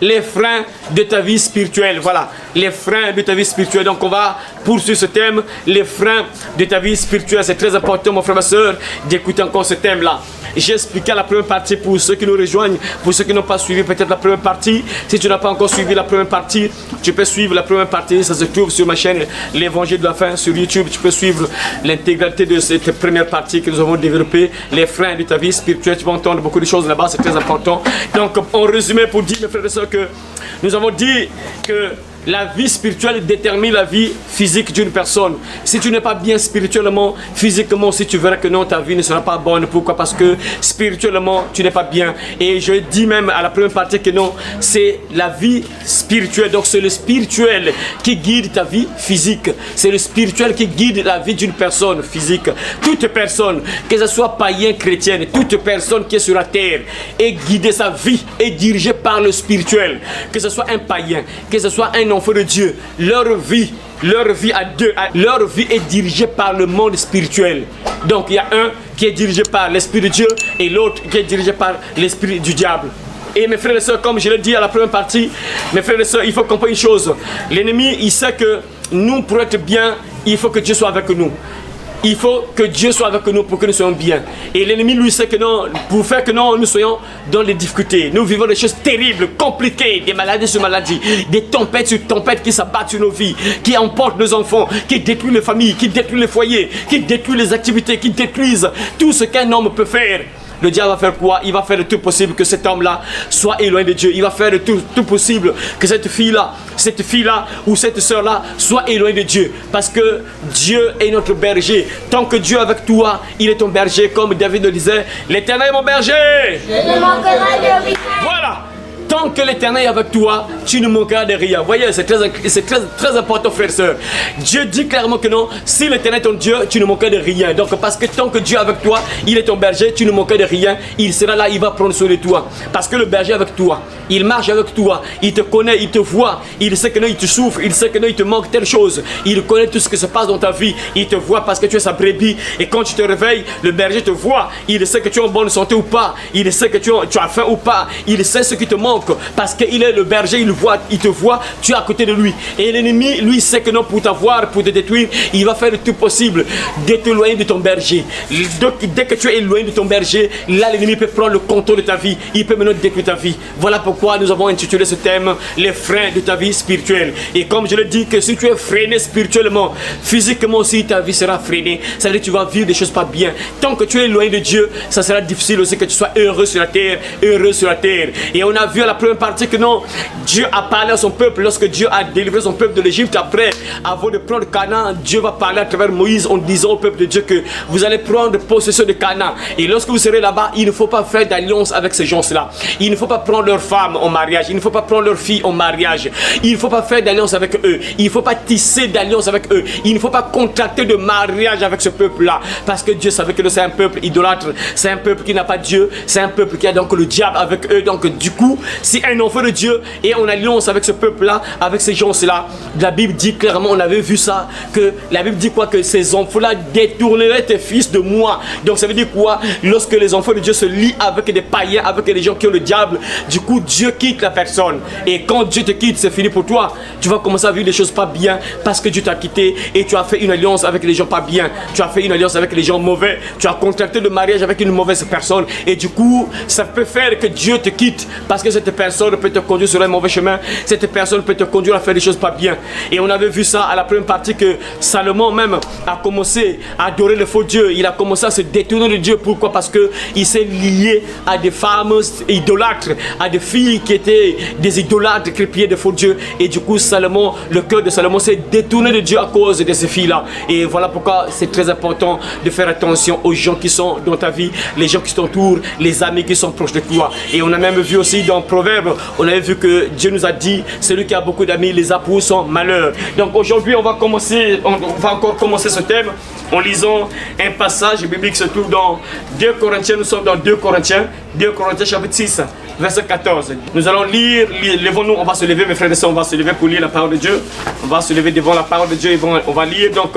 les freins de ta vie spirituelle. Voilà, les freins de ta vie spirituelle. Donc on va poursuivre ce thème, les freins de ta vie spirituelle. C'est très important, mon frère, ma soeur, d'écouter encore ce thème-là. J'ai expliqué la première partie pour ceux qui nous rejoignent, pour ceux qui n'ont pas suivi peut-être la première partie. Si tu n'as pas encore suivi la première partie, tu peux suivre la première partie. Ça se trouve sur ma chaîne L'Évangile de la fin sur YouTube. Tu peux suivre l'intégralité de cette première partie que nous avons développée, les freins de ta vie spirituelle. Tu vas entendre beaucoup de choses là-bas, c'est très important. Donc, en résumé, pour dire, mes frères et sœurs, que nous avons dit que la vie spirituelle détermine la vie physique d'une personne. Si tu n'es pas bien spirituellement, physiquement, si tu verras que non, ta vie ne sera pas bonne. Pourquoi? Parce que spirituellement, tu n'es pas bien. Et je dis même à la première partie que non, c'est la vie spirituelle. Donc c'est le spirituel qui guide ta vie physique. C'est le spirituel qui guide la vie d'une personne physique. Toute personne, que ce soit païen, chrétienne, toute personne qui est sur la terre est guidée, sa vie est dirigée par le spirituel. Que ce soit un païen, que ce soit un enfant de Dieu, leur vie à deux, leur vie est dirigée par le monde spirituel. Donc il y a un qui est dirigé par l'esprit de Dieu et l'autre qui est dirigé par l'esprit du diable. Et mes frères et sœurs, comme je l'ai dit à la première partie, mes frères et sœurs, il faut comprendre une chose. L'ennemi, il sait que nous, pour être bien, il faut que Dieu soit avec nous. Il faut que Dieu soit avec nous pour que nous soyons bien. Et l'ennemi, lui, sait que non, pour faire que non, nous soyons dans les difficultés. Nous vivons des choses terribles, compliquées, des maladies sur maladies, des tempêtes sur tempêtes qui s'abattent sur nos vies, qui emportent nos enfants, qui détruisent les familles, qui détruisent les foyers, qui détruisent les activités, qui détruisent tout ce qu'un homme peut faire. Le diable va faire quoi? Il va faire le tout possible que cet homme-là soit éloigné de Dieu. Il va faire le tout possible que cette fille-là ou cette soeur-là soit éloignée de Dieu. Parce que Dieu est notre berger. Tant que Dieu est avec toi, il est ton berger. Comme David le disait, l'Éternel est mon berger. Je ne manquerai de rien. Voilà. Tant que l'Éternel est avec toi, tu ne manqueras de rien. Vous voyez, c'est très important, frères et sœurs. Dieu dit clairement que non, si l'Éternel est ton Dieu, tu ne manqueras de rien. Donc, parce que tant que Dieu est avec toi, il est ton berger, tu ne manqueras de rien. Il sera là, il va prendre soin de toi. Parce que le berger est avec toi. Il marche avec toi. Il te connaît, il te voit. Il sait que non, il te souffre. Il sait que non, il te manque telle chose. Il connaît tout ce qui se passe dans ta vie. Il te voit parce que tu es sa brebis. Et quand tu te réveilles, le berger te voit. Il sait que tu es en bonne santé ou pas. Il sait que tu as faim ou pas. Il sait ce qui te manque. Parce qu'il est le berger, il te voit, tu es à côté de lui. Et l'ennemi, lui, sait que non, pour t'avoir, pour te détruire, il va faire le tout possible de t'éloigner de ton berger. Donc, dès que tu es éloigné de ton berger, là, l'ennemi peut prendre le contrôle de ta vie. Il peut maintenant détruire ta vie. Voilà pourquoi nous avons intitulé ce thème, les freins de ta vie spirituelle. Et comme je le dis, que si tu es freiné spirituellement, physiquement aussi, ta vie sera freinée. Ça veut dire que tu vas vivre des choses pas bien. Tant que tu es éloigné de Dieu, ça sera difficile aussi que tu sois heureux sur la terre, heureux sur la terre. Et on a vu à la première partie que non, Dieu a parlé à son peuple lorsque Dieu a délivré son peuple de l'Égypte. Après, avant de prendre Canaan, Dieu va parler à travers Moïse en disant au peuple de Dieu que vous allez prendre possession de Canaan. Et lorsque vous serez là-bas, il ne faut pas faire d'alliance avec ces gens-là. Il ne faut pas prendre leurs femmes en mariage. Il ne faut pas prendre leurs filles en mariage. Il ne faut pas faire d'alliance avec eux. Il ne faut pas tisser d'alliance avec eux. Il ne faut pas contracter de mariage avec ce peuple-là. Parce que Dieu savait que c'est un peuple idolâtre. C'est un peuple qui n'a pas Dieu. C'est un peuple qui a donc le diable avec eux. Donc du coup, si un enfant de Dieu est en alliance avec ce peuple-là, avec ces gens-là, la Bible dit clairement, on avait vu ça, que la Bible dit quoi? Que ces enfants-là détourneraient tes fils de moi. Donc ça veut dire quoi? Lorsque les enfants de Dieu se lient avec des païens, avec des gens qui ont le diable, du coup Dieu quitte la personne. Et quand Dieu te quitte, c'est fini pour toi. Tu vas commencer à vivre des choses pas bien parce que Dieu t'a quitté et tu as fait une alliance avec les gens pas bien. Tu as fait une alliance avec les gens mauvais. Tu as contracté le mariage avec une mauvaise personne. Et du coup, ça peut faire que Dieu te quitte parce que cette personne peut te conduire sur un mauvais chemin. Cette personne peut te conduire à faire des choses pas bien. Et on avait vu ça à la première partie que Salomon même a commencé à adorer le faux Dieu. Il a commencé à se détourner de Dieu. Pourquoi? Parce que il s'est lié à des femmes idolâtres, à des filles qui étaient des idolâtres qui priaient de faux dieux. Et du coup, Salomon, le cœur de Salomon s'est détourné de Dieu à cause de ces filles-là. Et voilà pourquoi c'est très important de faire attention aux gens qui sont dans ta vie, les gens qui t'entourent, les amis qui sont proches de toi. Et on a même vu aussi dans Proverbes, on avait vu que Dieu nous a dit, celui qui a beaucoup d'amis les a pour son malheur. Donc aujourd'hui, on va encore commencer ce thème en lisant un passage biblique qui se trouve dans 2 Corinthiens. Nous sommes dans 2 Corinthiens chapitre 6, verset 14. Nous allons lire, levons-nous, on va se lever, mes frères et sœurs, on va se lever pour lire la parole de Dieu. On va se lever devant la parole de Dieu et on va lire. Donc,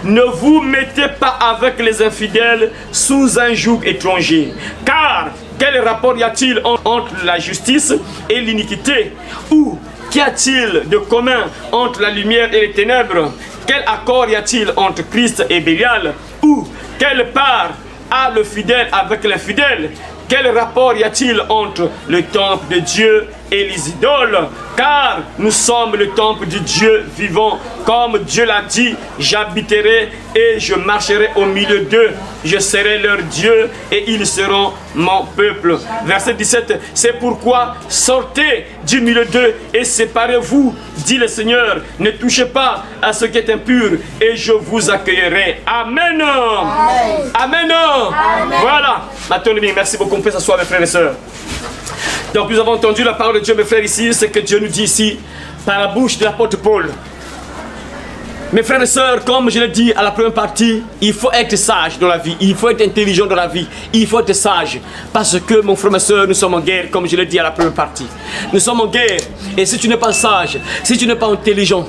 ne vous mettez pas avec les infidèles sous un joug étranger, car Quel rapport y a-t-il entre la justice et l'iniquité? Ou qu'y a-t-il de commun entre la lumière et les ténèbres? Quel accord y a-t-il entre Christ et Bélial? Ou quelle part a le fidèle avec l'infidèle? Quel rapport y a-t-il entre le temple de Dieu et les idoles? Car nous sommes le temple du Dieu vivant. Comme Dieu l'a dit, j'habiterai et je marcherai au milieu d'eux. Je serai leur Dieu et ils seront mon peuple. Verset 17, c'est pourquoi sortez du milieu d'eux et séparez-vous, dit le Seigneur. Ne touchez pas à ce qui est impur et je vous accueillerai. Amen. Amen. Amen. Amen. Voilà. Maintenant, merci beaucoup. On peut s'asseoir, mes frères et sœurs. Donc nous avons entendu la parole de Dieu, mes frères, ici, ce que Dieu nous dit ici, par la bouche de l'apôtre Paul. Mes frères et sœurs, comme je l'ai dit à la première partie, il faut être sage dans la vie, il faut être intelligent dans la vie, il faut être sage. Parce que, mon frère et sœur, nous sommes en guerre, comme je l'ai dit à la première partie. Nous sommes en guerre, et si tu n'es pas sage, si tu n'es pas intelligent,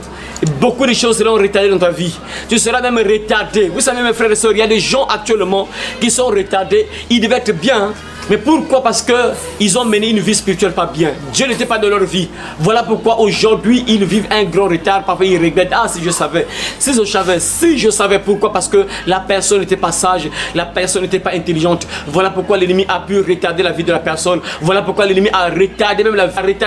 beaucoup de choses seront retardées dans ta vie. Tu seras même retardé. Vous savez, mes frères et sœurs, il y a des gens actuellement qui sont retardés, ils devaient être bien. Mais pourquoi? Parce qu'ils ont mené une vie spirituelle pas bien. Dieu n'était pas dans leur vie. Voilà pourquoi aujourd'hui ils vivent un grand retard. Parfois ils regrettent. Ah, si je savais. Si je savais. Pourquoi? Parce que la personne n'était pas sage. La personne n'était pas intelligente. Voilà pourquoi l'ennemi a pu retarder la vie de la personne. Voilà pourquoi l'ennemi a retardé même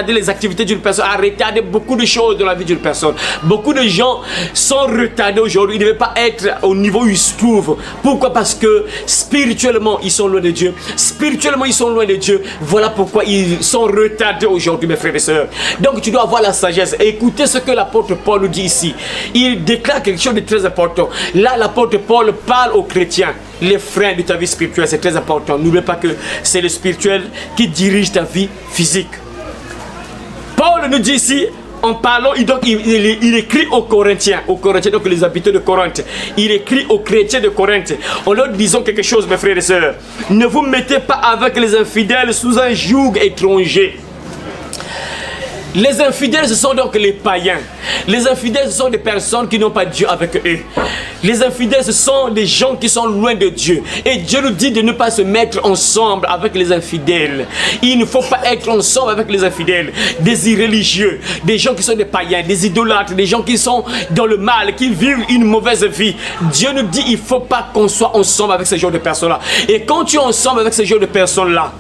les activités d'une personne. A retardé beaucoup de choses dans la vie d'une personne. Beaucoup de gens sont retardés aujourd'hui. Ils ne devaient pas être au niveau où ils se trouvent. Pourquoi? Parce que spirituellement ils sont loin de Dieu. Spirituellement ils sont loin de Dieu. Voilà pourquoi ils sont retardés aujourd'hui, mes frères et sœurs. Donc tu dois avoir la sagesse. Écoutez ce que l'apôtre Paul nous dit ici. Il déclare quelque chose de très important. Là, l'apôtre Paul parle aux chrétiens. Les freins de ta vie spirituelle, c'est très important. N'oublie pas que c'est le spirituel qui dirige ta vie physique. Paul nous dit ici, en parlant, il écrit aux Corinthiens, donc les habitants de Corinthe. Il écrit aux chrétiens de Corinthe. En leur disant quelque chose, mes frères et sœurs. Ne vous mettez pas avec les infidèles sous un joug étranger. Les infidèles, ce sont donc les païens. Les infidèles, ce sont des personnes qui n'ont pas Dieu avec eux. Les infidèles, ce sont des gens qui sont loin de Dieu. Et Dieu nous dit de ne pas se mettre ensemble avec les infidèles. Il ne faut pas être ensemble avec les infidèles. Des irréligieux, des gens qui sont des païens, des idolâtres, des gens qui sont dans le mal, qui vivent une mauvaise vie. Dieu nous dit il ne faut pas qu'on soit ensemble avec ce genre de personnes-là. Et quand tu es ensemble avec ce genre de personnes-là,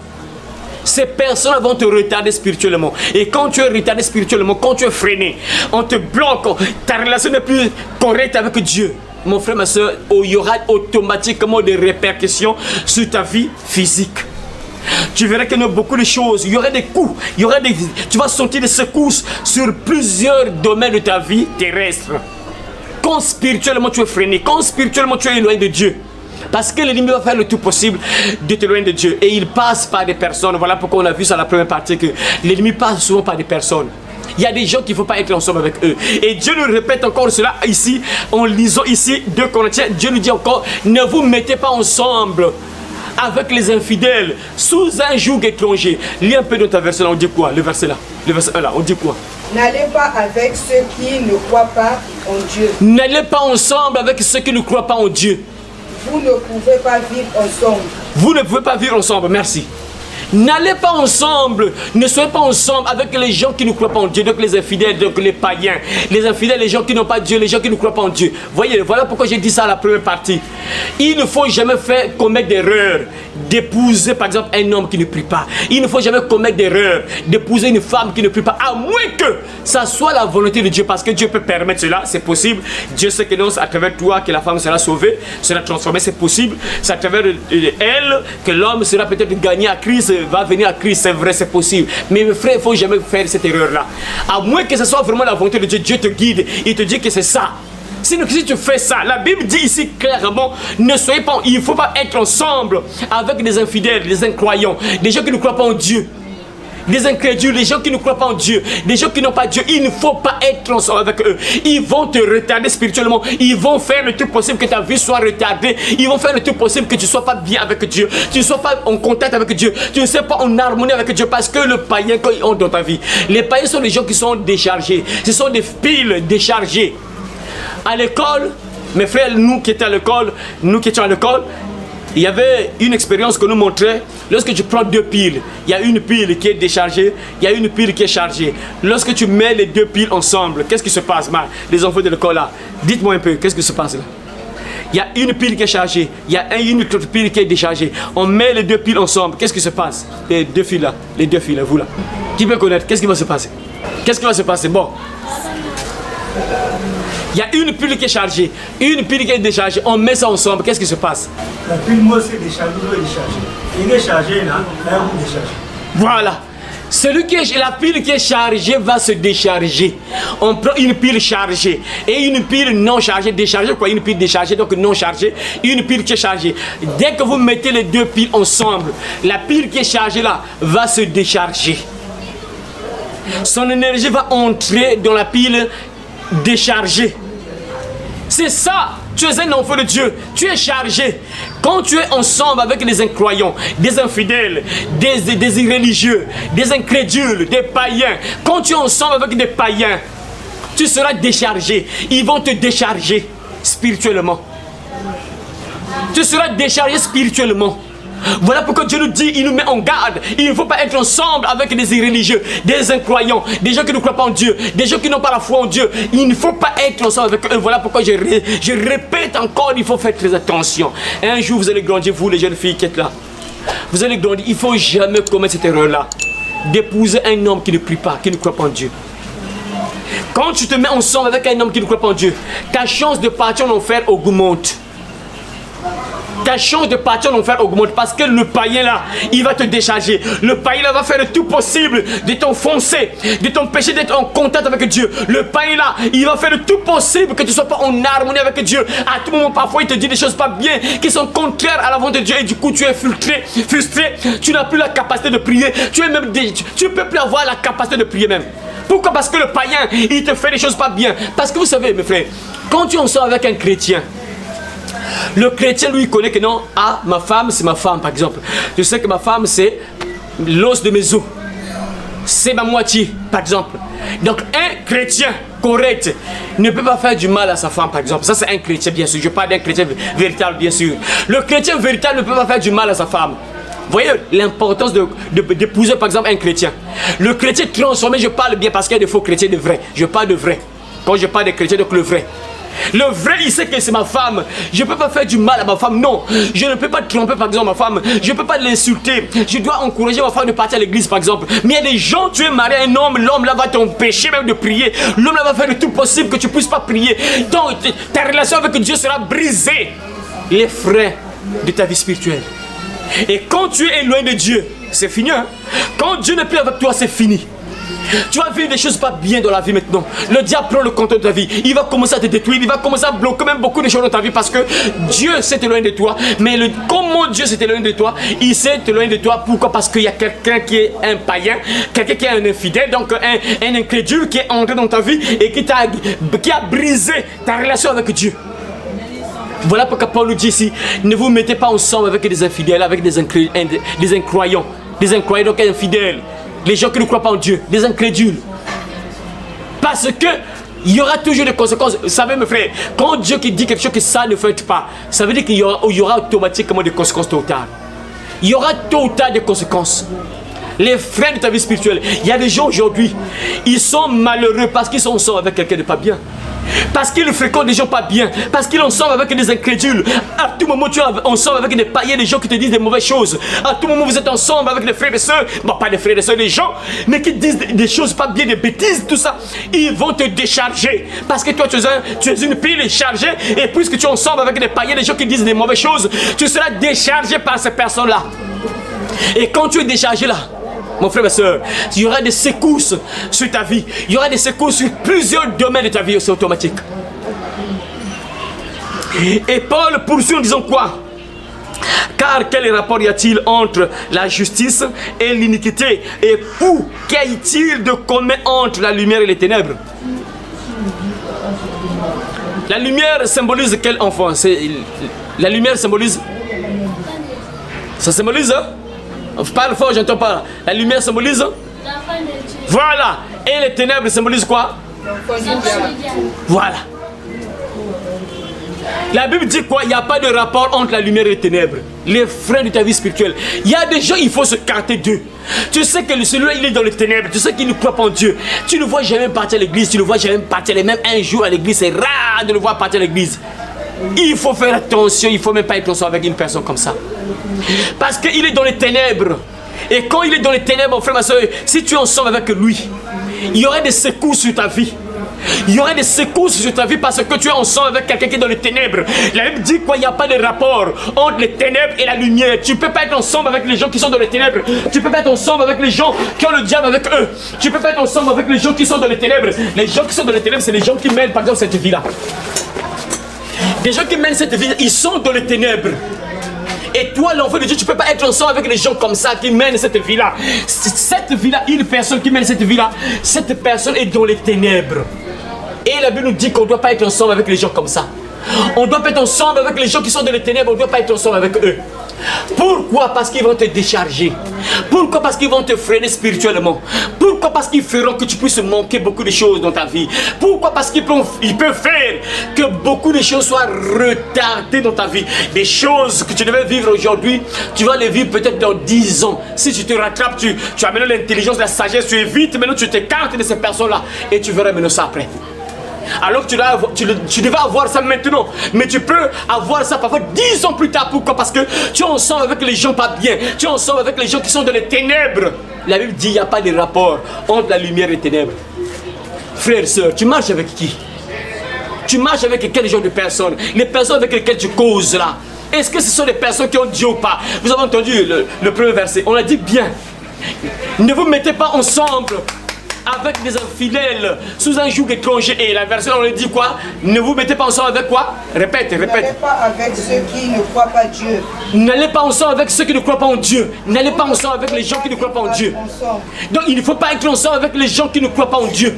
ces personnes vont te retarder spirituellement. Et quand tu es retardé spirituellement, quand tu es freiné, on te bloque, ta relation n'est plus correcte avec Dieu. Mon frère, ma soeur, il y aura automatiquement des répercussions sur ta vie physique. Tu verras qu'il y a beaucoup de choses, il y aura des coups, tu vas sentir des secousses sur plusieurs domaines de ta vie terrestre. Quand spirituellement tu es freiné, quand spirituellement tu es éloigné de Dieu. Parce que l'ennemi va faire le tout possible de t'éloigner de Dieu. Et il passe par des personnes. Voilà pourquoi on a vu ça dans la première partie que l'ennemi passe souvent par des personnes. Il y a des gens qu'il ne faut pas être ensemble avec eux. Et Dieu nous répète encore cela ici, en lisant ici 2 Corinthiens. Dieu nous dit encore, ne vous mettez pas ensemble avec les infidèles sous un joug étranger. Lis un peu dans ta verset là, on dit quoi? Le verset 1 là, on dit quoi? N'allez pas avec ceux qui ne croient pas en Dieu. N'allez pas ensemble avec ceux qui ne croient pas en Dieu. Vous ne pouvez pas vivre ensemble. Vous ne pouvez pas vivre ensemble, merci. N'allez pas ensemble, ne soyez pas ensemble avec les gens qui ne croient pas en Dieu, donc les infidèles, donc les païens, les infidèles, les gens qui n'ont pas Dieu, les gens qui ne croient pas en Dieu. Voyez, voilà pourquoi j'ai dit ça à la première partie. Il ne faut jamais commettre d'erreur d'épouser par exemple un homme qui ne prie pas. Il ne faut jamais commettre d'erreur d'épouser une femme qui ne prie pas, à moins que ça soit la volonté de Dieu, parce que Dieu peut permettre cela, c'est possible. Dieu sait que non, c'est à travers toi que la femme sera sauvée, sera transformée, c'est possible. C'est à travers elle que l'homme sera peut-être gagné à Christ, va venir à Christ, c'est vrai, c'est possible. Mais mes frères, il ne faut jamais faire cette erreur-là. À moins que ce soit vraiment la volonté de Dieu, Dieu te guide, il te dit que c'est ça. Sinon, si tu fais ça, la Bible dit ici clairement, ne soyez pas, il ne faut pas être ensemble avec des infidèles, des incroyants, des gens qui ne croient pas en Dieu. Des incrédules, des gens qui ne croient pas en Dieu, des gens qui n'ont pas Dieu, il ne faut pas être ensemble avec eux. Ils vont te retarder spirituellement, ils vont faire le tout possible que ta vie soit retardée, ils vont faire le tout possible que tu ne sois pas bien avec Dieu, tu ne sois pas en contact avec Dieu, tu ne sois pas en harmonie avec Dieu, parce que le païen, quand ils ont dans ta vie, les païens sont des gens qui sont déchargés, ce sont des piles déchargées. À l'école, mes frères, nous qui étions à l'école, Il y avait une expérience que nous montrait, lorsque tu prends deux piles, il y a une pile qui est déchargée, il y a une pile qui est chargée. Lorsque tu mets les deux piles ensemble, qu'est-ce qui se passe, les enfants de l'école là? Dites-moi un peu, qu'est-ce qui se passe là? Il y a une pile qui est chargée, il y a une autre pile qui est déchargée. On met les deux piles ensemble, qu'est-ce qui se passe? Les deux fils là, vous là. Qui peut connaître? Qu'est-ce qui va se passer? Qu'est-ce qui va se passer? Bon. Il y a une pile qui est chargée, une pile qui est déchargée. On met ça ensemble, qu'est-ce qui se passe? La pile, moi, c'est déchargé, l'autre est déchargé. Il est chargé là, là, on décharge. Voilà. La pile qui est chargée va se décharger. On prend une pile chargée et une pile non chargée, déchargée quoi? Une pile déchargée, donc non chargée, une pile qui est chargée. Dès que vous mettez les deux piles ensemble, la pile qui est chargée là va se décharger. Son énergie va entrer dans la pile déchargée. C'est ça, tu es un enfant de Dieu, tu es chargé. Quand tu es ensemble avec des incroyants, des infidèles, des irréligieux, des incrédules, des païens, quand tu es ensemble avec des païens, tu seras déchargé. Ils vont te décharger spirituellement. Tu seras déchargé spirituellement. Voilà pourquoi Dieu nous dit, il nous met en garde. Il ne faut pas être ensemble avec des irréligieux, des incroyants, des gens qui ne croient pas en Dieu, des gens qui n'ont pas la foi en Dieu. Il ne faut pas être ensemble avec eux. Voilà pourquoi je répète encore, il faut faire très attention. Un jour, vous allez grandir, vous les jeunes filles qui êtes là. Vous allez grandir, il ne faut jamais commettre cette erreur-là. D'épouser un homme qui ne prie pas, qui ne croit pas en Dieu. Quand tu te mets ensemble avec un homme qui ne croit pas en Dieu, ta chance de partir en enfer augmente. Ta chance de partir en enfer augmente parce que le païen là, il va te décharger. Le païen là va faire le tout possible de t'enfoncer, de t'empêcher d'être en contact avec Dieu. Le païen là, il va faire le tout possible que tu ne sois pas en harmonie avec Dieu. À tout moment, parfois, il te dit des choses pas bien, qui sont contraires à la volonté de Dieu. Et du coup, tu es frustré. Tu n'as plus la capacité de prier. Tu ne peux plus avoir la capacité de prier même. Pourquoi? Parce que le païen, il te fait des choses pas bien. Parce que vous savez, mes frères, quand tu en sors avec un chrétien, le chrétien, lui, connaît que non, ah, ma femme, c'est ma femme, par exemple. Je sais que ma femme, c'est l'os de mes os. C'est ma moitié, par exemple. Donc, un chrétien correct ne peut pas faire du mal à sa femme, par exemple. Ça, c'est un chrétien, bien sûr. Je parle d'un chrétien véritable, bien sûr. Le chrétien véritable ne peut pas faire du mal à sa femme. Vous voyez l'importance d'épouser, par exemple, un chrétien. Le chrétien transformé, je parle bien parce qu'il y a des faux chrétiens, de vrais. Je parle de vrai. Quand je parle de chrétien, donc le vrai. Le vrai, il sait que c'est ma femme. Je ne peux pas faire du mal à ma femme, non. Je ne peux pas tromper, par exemple, ma femme. Je ne peux pas l'insulter. Je dois encourager ma femme de partir à l'église, par exemple. Mais il y a des gens, tu es marié à un homme, l'homme là va t'empêcher même de prier. L'homme là va faire le tout possible que tu ne puisses pas prier. Donc, ta relation avec Dieu sera brisée. Les freins de ta vie spirituelle. Et quand tu es éloigné de Dieu, c'est fini. Hein? Quand Dieu n'est plus avec toi, c'est fini. Tu vas vivre des choses pas bien dans la vie maintenant. Le diable prend le contrôle de ta vie. Il va commencer à te détruire. Il va commencer à bloquer même beaucoup de choses dans ta vie parce que Dieu s'est éloigné de toi. Mais comment Dieu s'est éloigné de toi? Il s'est éloigné de toi. Pourquoi? Parce qu'il y a quelqu'un qui est un païen, quelqu'un qui est un infidèle, donc un incrédule qui est entré dans ta vie et qui a brisé ta relation avec Dieu. Voilà pourquoi Paul nous dit ici, ne vous mettez pas ensemble avec des infidèles, avec des incroyants, donc infidèles. Les gens qui ne croient pas en Dieu, des incrédules. Parce que il y aura toujours des conséquences. Vous savez, mes frères, quand Dieu qui dit quelque chose que ça ne fait pas, ça veut dire qu'il y aura automatiquement des conséquences tôt ou tard. Il y aura tôt ou tard des conséquences. Les freins de ta vie spirituelle. Il y a des gens aujourd'hui, ils sont malheureux parce qu'ils sont ensemble avec quelqu'un de pas bien. Parce qu'ils fréquentent des gens pas bien. Parce qu'ils sont ensemble avec des incrédules. À tout moment, tu es ensemble avec des païens, des gens qui te disent des mauvaises choses. À tout moment, vous êtes ensemble avec des frères et sœurs. Bon, pas des frères et sœurs, des gens, mais qui disent des choses pas bien, des bêtises, tout ça. Ils vont te décharger. Parce que toi, tu es une pile chargée. Et puisque tu es ensemble avec des païens, des gens qui disent des mauvaises choses, tu seras déchargé par ces personnes-là. Et quand tu es déchargé là, mon frère et soeur, il y aura des secousses sur ta vie. Il y aura des secousses sur plusieurs domaines de ta vie, c'est automatique. Et Paul poursuit en disant quoi? Car quel rapport y a-t-il entre la justice et l'iniquité? Et où qu'y a-t-il de commun entre la lumière et les ténèbres? La lumière symbolise quel enfant? La lumière symbolise? Ça symbolise, hein? Parle fort, j'entends pas. La lumière symbolise? Voilà. Et les ténèbres symbolisent quoi? Voilà. La Bible dit quoi? Il n'y a pas de rapport entre la lumière et les ténèbres. Les freins de ta vie spirituelle. Il y a des gens, il faut se carter d'eux. Tu sais que celui-là, il est dans les ténèbres. Tu sais qu'il ne croit pas en Dieu. Tu ne vois jamais partir à l'église. Tu ne vois jamais partir même un jour à l'église. C'est rare de le voir partir à l'église. Il faut faire attention. Il ne faut même pas être ensemble avec une personne comme ça. Parce qu'il est dans les ténèbres. Et quand il est dans les ténèbres, mon frère, ma soeur, si tu es ensemble avec lui, il y aurait des secousses sur ta vie. Il y aurait des secousses sur ta vie parce que tu es ensemble avec quelqu'un qui est dans les ténèbres. La Bible dit quoi? Il n'y a pas de rapport entre les ténèbres et la lumière. Tu ne peux pas être ensemble avec les gens qui sont dans les ténèbres. Tu ne peux pas être ensemble avec les gens qui ont le diable avec eux. Tu ne peux pas être ensemble avec les gens qui sont dans les ténèbres. Les gens qui sont dans les ténèbres, c'est les gens qui mènent par exemple cette vie-là. Les gens qui mènent cette vie, ils sont dans les ténèbres. Et toi, l'enfant de Dieu, tu ne peux pas être ensemble avec les gens comme ça qui mènent cette vie-là. Cette vie-là, une personne qui mène cette vie-là, cette personne est dans les ténèbres. Et la Bible nous dit qu'on ne doit pas être ensemble avec les gens comme ça. On doit pas être ensemble avec les gens qui sont dans les ténèbres, on ne doit pas être ensemble avec eux. Pourquoi? Parce qu'ils vont te décharger. Pourquoi? Parce qu'ils vont te freiner spirituellement. Pourquoi? Parce qu'ils feront que tu puisses manquer beaucoup de choses dans ta vie. Pourquoi? Parce qu'ils peuvent faire que beaucoup de choses soient retardées dans ta vie. Des choses que tu devais vivre aujourd'hui, tu vas les vivre peut-être dans 10 ans. Si tu te rattrapes, tu as maintenant l'intelligence, la sagesse, tu évites, maintenant tu t'écartes de ces personnes-là et tu verras maintenant ça après. Alors que tu devais avoir ça maintenant. Mais tu peux avoir ça parfois 10 ans plus tard. Pourquoi? Parce que tu es ensemble avec les gens pas bien. Tu es ensemble avec les gens qui sont dans les ténèbres. La Bible dit qu'il n'y a pas de rapport entre la lumière et les ténèbres. Frère et soeur, tu marches avec qui? Tu marches avec quel genre de personnes? Les personnes avec lesquelles tu causes là. Est-ce que ce sont des personnes qui ont Dieu ou pas? Vous avez entendu le premier verset. On a dit bien. Ne vous mettez pas ensemble avec des infidèles sous un joug étranger. Et la version on le dit quoi? Ne vous mettez pas ensemble avec quoi? Répète. N'allez pas avec ceux qui ne croient pas Dieu. N'allez pas ensemble avec ceux qui ne croient pas en Dieu. N'allez pas ensemble avec les gens qui ne croient pas en Dieu. Donc il ne faut pas être ensemble avec les gens qui ne croient pas en Dieu.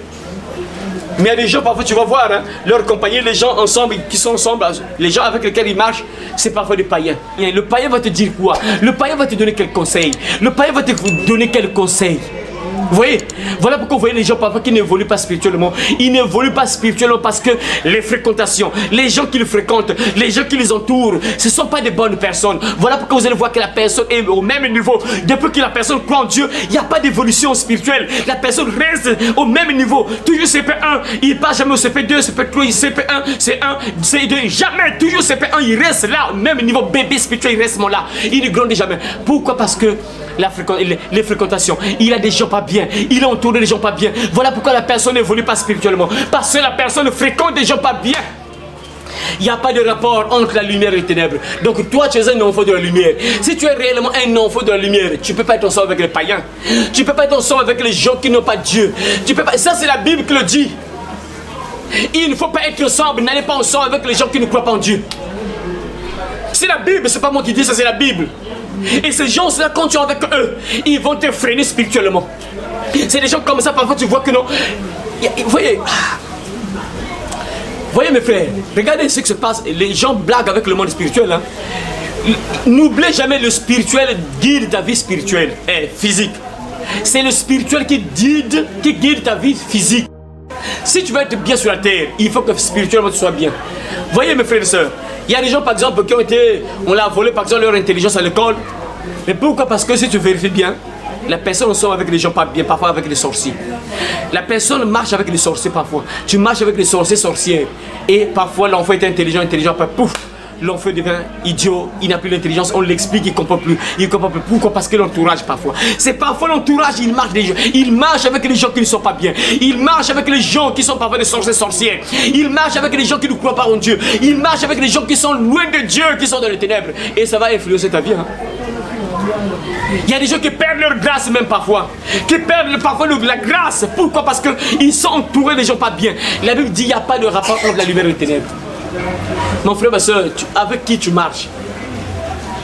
Mais il y a des gens, parfois tu vas voir, hein, leur compagnie, les gens ensemble, qui sont ensemble, les gens avec lesquels ils marchent, c'est parfois des païens. Et le païen va te dire quoi? Le païen va te donner quel conseil? Le païen va te donner quel conseil? Vous voyez? Voilà pourquoi vous voyez les gens parfois qui n'évoluent pas spirituellement. Ils n'évoluent pas spirituellement parce que les fréquentations, les gens qui les fréquentent, les gens qui les entourent, ce ne sont pas des bonnes personnes. Voilà pourquoi vous allez voir que la personne est au même niveau. Depuis que la personne croit en Dieu, il n'y a pas d'évolution spirituelle. La personne reste au même niveau. Toujours CP1, il passe jamais au CP2, CP3, CP1, C1, C2, jamais. Toujours CP1, il reste là, au même niveau. Bébé spirituel, il reste là. Il ne grandit jamais. Pourquoi? Parce que les fréquentations, il a des gens pas bien, il est entouré des gens pas bien. Voilà pourquoi la personne n'évolue pas spirituellement, parce que la personne fréquente des gens pas bien. Il n'y a pas de rapport entre la lumière et les ténèbres. Donc toi tu es un enfant de la lumière. Si tu es réellement un enfant de la lumière, tu ne peux pas être ensemble avec les païens. Tu ne peux pas être ensemble avec les gens qui n'ont pas Dieu. Tu peux pas. Ça c'est la Bible qui le dit. Il ne faut pas être ensemble, n'allez pas ensemble avec les gens qui ne croient pas en Dieu. C'est la Bible, c'est pas moi qui dis ça, c'est la Bible. Et ces gens-là, quand tu es avec eux, ils vont te freiner spirituellement. C'est des gens comme ça, parfois tu vois que non. Voyez mes frères, regardez ce qui se passe. Les gens blaguent avec le monde spirituel. Hein. N'oublie jamais le spirituel guide ta vie spirituelle et physique. C'est le spirituel qui guide ta vie physique. Si tu veux être bien sur la terre, il faut que spirituellement tu sois bien. Voyez mes frères et sœurs, il y a des gens par exemple qui ont été, on l'a volé par exemple leur intelligence à l'école. Mais pourquoi? Parce que si tu vérifies bien, la personne sort avec les gens pas bien, parfois avec les sorciers. La personne marche avec les sorciers parfois. Tu marches avec les sorcières. Et parfois l'enfant est intelligent, après pouf, l'enfant devient idiot, il n'a plus l'intelligence, on l'explique, il ne comprend plus. Pourquoi? Parce que l'entourage parfois. C'est parfois l'entourage, il marche avec les gens qui ne sont pas bien. Il marche avec les gens qui sont parfois des sorcières. Il marche avec les gens qui ne croient pas en Dieu. Il marche avec les gens qui sont loin de Dieu, qui sont dans les ténèbres. Et ça va influencer ta vie. Hein? Il y a des gens qui perdent leur grâce même parfois. Qui perdent parfois la grâce. Pourquoi? Parce qu'ils sont entourés des gens pas bien. La Bible dit qu'il n'y a pas de rapport entre la lumière et les ténèbres. Mon frère, ma soeur, avec qui tu marches?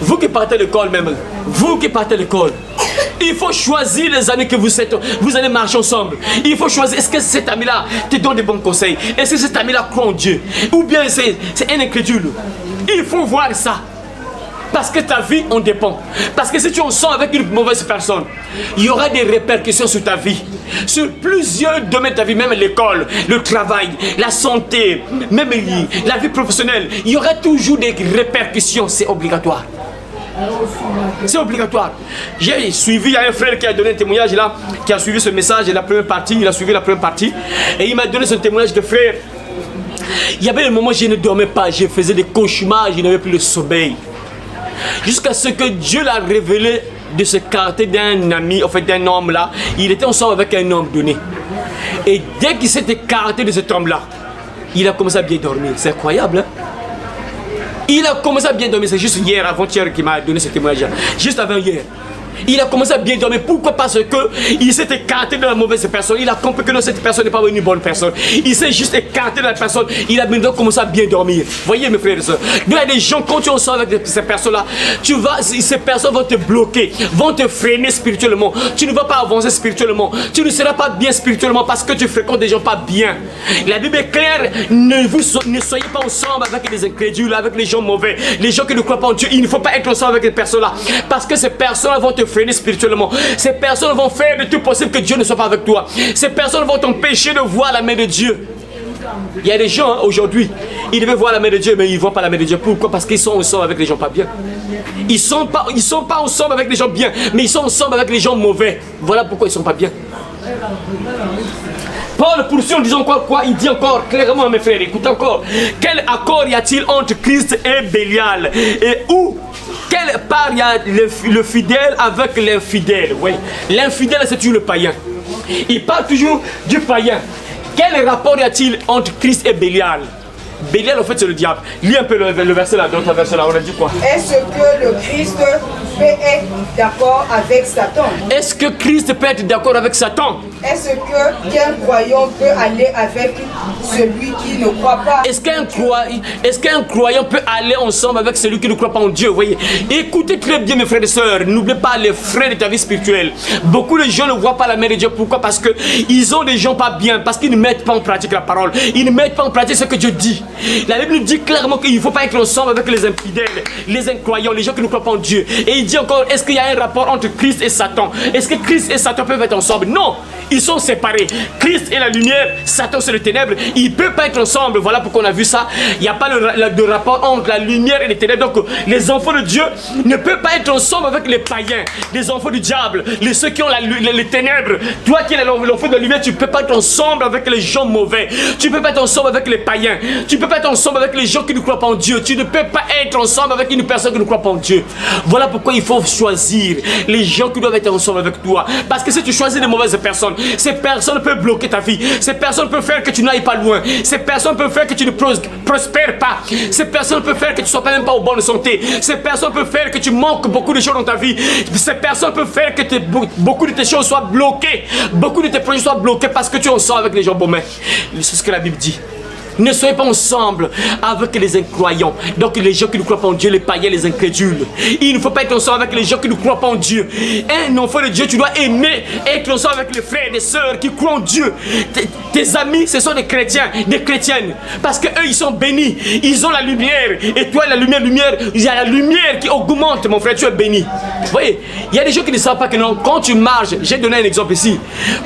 Vous qui partez à l'école même. Vous qui partez à l'école. Il faut choisir les amis que vous allez marcher ensemble. Il faut choisir. Est-ce que cet ami-là te donne des bons conseils? Est-ce que cet ami-là croit en Dieu? Ou bien c'est un incrédule? Il faut voir ça. Parce que ta vie en dépend. Parce que si tu en sors avec une mauvaise personne, il y aura des répercussions sur ta vie. Sur plusieurs domaines de ta vie, même l'école, le travail, la santé, même la vie professionnelle. Il y aura toujours des répercussions, c'est obligatoire. C'est obligatoire. J'ai suivi, il y a un frère qui a donné un témoignage là, qui a suivi ce message, la première partie, il a suivi la première partie, et il m'a donné ce témoignage de frère. Il y avait des moments où je ne dormais pas, je faisais des cauchemars, je n'avais plus le sommeil. Jusqu'à ce que Dieu l'a révélé de se caractère d'un ami, en fait d'un homme là, il était ensemble avec un homme donné. Et dès qu'il s'est écarté de cet homme là, il a commencé à bien dormir. C'est incroyable, hein? Il a commencé à bien dormir, c'est juste hier, avant-hier, qu'il m'a donné ce témoignage. Juste avant hier. Il a commencé à bien dormir. Pourquoi? Parce qu'il s'est écarté de la mauvaise personne. Il a compris que non, cette personne n'est pas une bonne personne. Il s'est juste écarté de la personne. Il a maintenant commencé à bien dormir. Voyez mes frères et sœurs. Il y a des gens, quand tu en sors avec ces personnes-là, ces personnes vont te bloquer, vont te freiner spirituellement. Tu ne vas pas avancer spirituellement. Tu ne seras pas bien spirituellement parce que tu fréquentes des gens pas bien. La Bible est claire. Ne soyez pas ensemble avec les incrédules, avec les gens mauvais, les gens qui ne croient pas en Dieu. Il ne faut pas être ensemble avec ces personnes-là. Parce que ces personnes vont te freiner spirituellement. Ces personnes vont faire de tout possible que Dieu ne soit pas avec toi. Ces personnes vont t'empêcher de voir la main de Dieu. Il y a des gens aujourd'hui, ils devaient voir la main de Dieu, mais ils ne voient pas la main de Dieu. Pourquoi? Parce qu'ils sont ensemble avec les gens pas bien. Ils sont pas ensemble avec les gens bien, mais ils sont ensemble avec les gens mauvais. Voilà pourquoi ils ne sont pas bien. Paul poursuit en disant quoi? Il dit encore clairement, mes frères, écoute encore. Quel accord y a-t-il entre Christ et Bélial? Et où? Quelle part il y a le fidèle avec l'infidèle? Oui, l'infidèle c'est toujours le païen. Il parle toujours du païen. Quel rapport y a-t-il entre Christ et Bélial? Bélial en fait c'est le diable. Lis un peu le verset là, dans ta verset là, on a dit quoi? Est-ce que le Christ peut être d'accord avec Satan? Est-ce que Christ peut être d'accord avec Satan? Est-ce qu'un croyant peut aller avec celui qui ne croit pas? Est-ce qu'un croyant peut aller ensemble avec celui qui ne croit pas en Dieu? Voyez, écoutez très bien mes frères et sœurs, n'oubliez pas les frais de ta vie spirituelle. Beaucoup de gens ne voient pas la main de Dieu. Pourquoi? Parce qu'ils ont des gens pas bien, parce qu'ils ne mettent pas en pratique la parole. Ils ne mettent pas en pratique ce que Dieu dit. La Bible nous dit clairement qu'il ne faut pas être ensemble avec les infidèles, les incroyants, les gens qui ne croient pas en Dieu. Et il dit encore, est-ce qu'il y a un rapport entre Christ et Satan? Est-ce que Christ et Satan peuvent être ensemble? Non, ils sont séparés. Christ est la lumière, Satan c'est le ténèbre. Ils ne peuvent pas être ensemble. Voilà pourquoi on a vu ça. Il n'y a pas de rapport entre la lumière et les ténèbres. Donc les enfants de Dieu ne peuvent pas être ensemble avec les païens, les enfants du diable, ceux qui ont les ténèbres. Toi qui es l'enfant de la lumière, tu ne peux pas être ensemble avec les gens mauvais. Tu ne peux pas être ensemble avec les païens. Tu ne peux pas être ensemble avec les gens qui ne croient pas en Dieu. Tu ne peux pas être ensemble avec une personne qui ne croit pas en Dieu. Voilà pourquoi il faut choisir les gens qui doivent être ensemble avec toi. Parce que si tu choisis de mauvaises personnes, ces personnes peuvent bloquer ta vie. Ces personnes peuvent faire que tu n'ailles pas loin. Ces personnes peuvent faire que tu ne prospères pas. Ces personnes peuvent faire que tu ne sois même pas en bonne santé. Ces personnes peuvent faire que tu manques beaucoup de choses dans ta vie. Ces personnes peuvent faire que beaucoup de tes choses soient bloquées. Beaucoup de tes projets soient bloqués parce que tu es ensemble avec les gens mauvais. C'est ce que la Bible dit. Ne soyez pas ensemble avec les incroyants. Donc les gens qui ne croient pas en Dieu, les païens, les incrédules. Il ne faut pas être ensemble avec les gens qui ne croient pas en Dieu. Un enfant de Dieu, tu dois aimer être ensemble avec les frères et les sœurs qui croient en Dieu. Tes amis, ce sont des chrétiens, des chrétiennes. Parce qu'eux, ils sont bénis. Ils ont la lumière. Et toi, la lumière, il y a la lumière qui augmente, mon frère, tu es béni. Vous voyez, il y a des gens qui ne savent pas que non, quand tu marches, j'ai donné un exemple ici.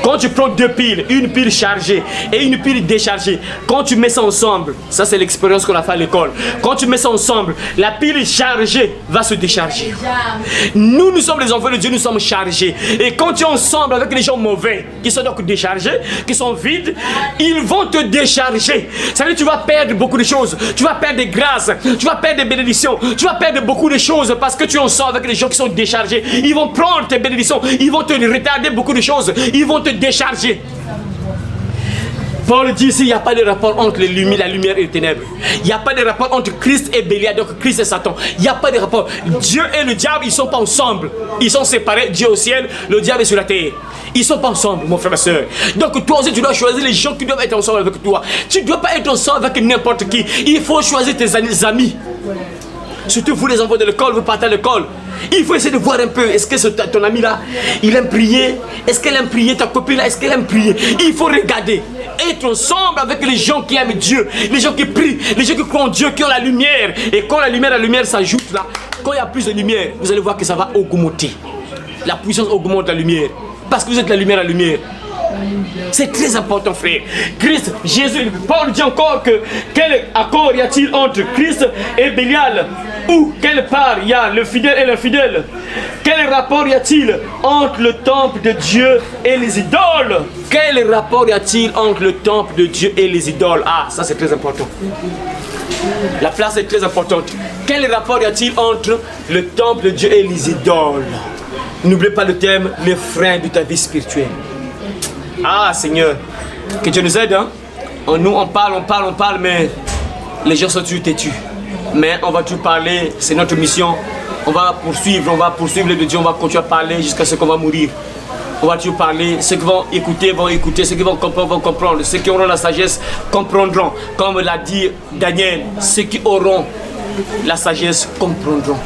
Quand tu prends deux piles, une pile chargée et une pile déchargée, quand tu mets ensemble, ça c'est l'expérience qu'on a fait à l'école. Quand tu mets ça ensemble, la pile chargée va se décharger. Nous sommes les enfants de Dieu, nous sommes chargés. Et quand tu es ensemble avec les gens mauvais, qui sont donc déchargés, qui sont vides, ils vont te décharger. Ça veut dire que tu vas perdre beaucoup de choses. Tu vas perdre des grâces, tu vas perdre des bénédictions, tu vas perdre beaucoup de choses parce que tu es ensemble avec les gens qui sont déchargés. Ils vont prendre tes bénédictions, ils vont te retarder beaucoup de choses, ils vont te décharger. Paul dit ici, il n'y a pas de rapport entre la lumière et les ténèbres. Il n'y a pas de rapport entre Christ et Bélial, donc Christ et Satan. Il n'y a pas de rapport. Dieu et le diable, ils ne sont pas ensemble. Ils sont séparés. Dieu au ciel, le diable est sur la terre. Ils ne sont pas ensemble, mon frère, ma soeur. Donc toi aussi, tu dois choisir les gens qui doivent être ensemble avec toi. Tu ne dois pas être ensemble avec n'importe qui. Il faut choisir tes amis. Surtout vous les enfants de l'école, vous partez à l'école. Il faut essayer de voir un peu, est-ce que ton ami là, il aime prier? Est-ce qu'elle aime prier? Ta copine là, est-ce qu'elle aime prier? Il faut regarder. être ensemble avec les gens qui aiment Dieu, les gens qui prient, les gens qui croient en Dieu, qui ont la lumière. Et quand la lumière s'ajoute là, quand il y a plus de lumière, vous allez voir que ça va augmenter. La puissance augmente la lumière. Parce que vous êtes la lumière. C'est très important, frère. Christ, Jésus, Paul dit encore que quel accord y a-t-il entre Christ et Bélial? Ou quelle part y a le fidèle et l'infidèle? Quel rapport y a-t-il entre le temple de Dieu et les idoles? Quel rapport y a-t-il entre le temple de Dieu et les idoles? Ah, ça c'est très important. La place est très importante. Quel rapport y a-t-il entre le temple de Dieu et les idoles? N'oubliez pas le thème, les freins de ta vie spirituelle. Ah Seigneur, que Dieu nous aide, hein? Nous on parle, mais les gens sont toujours têtus. Mais on va toujours parler, c'est notre mission. On va poursuivre les Dieu, on va continuer à parler jusqu'à ce qu'on va mourir. On va toujours parler, ceux qui vont écouter, ceux qui vont comprendre, ceux qui auront la sagesse comprendront. Comme l'a dit Daniel, ceux qui auront la sagesse comprendront.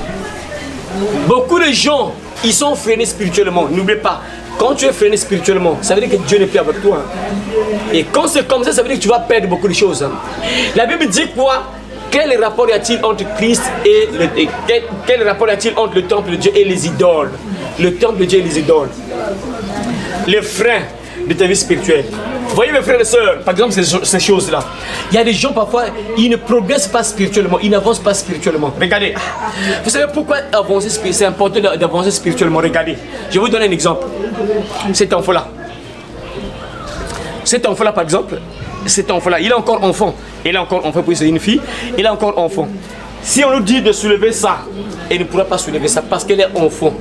Beaucoup de gens, ils sont freinés spirituellement, n'oubliez pas. Quand tu es freiné spirituellement, ça veut dire que Dieu n'est plus avec toi. Et quand c'est comme ça, ça veut dire que tu vas perdre beaucoup de choses. La Bible dit quoi? Quel rapport y a-t-il entre Christ et quel rapport y a-t-il entre le temple de Dieu et les idoles? Le temple de Dieu et les idoles. Les freins de ta vie spirituelle. Vous voyez mes frères et sœurs, par exemple ces choses-là. Il y a des gens parfois, ils ne progressent pas spirituellement, ils n'avancent pas spirituellement. Regardez, vous savez pourquoi avancer, c'est important d'avancer spirituellement. Regardez, je vais vous donner un exemple. Cet enfant-là par exemple, cet enfant-là, il est encore enfant. Il est encore enfant, puis c'est une fille, il est encore enfant. Si on nous dit de soulever ça, elle ne pourra pas soulever ça parce qu'elle est enfant.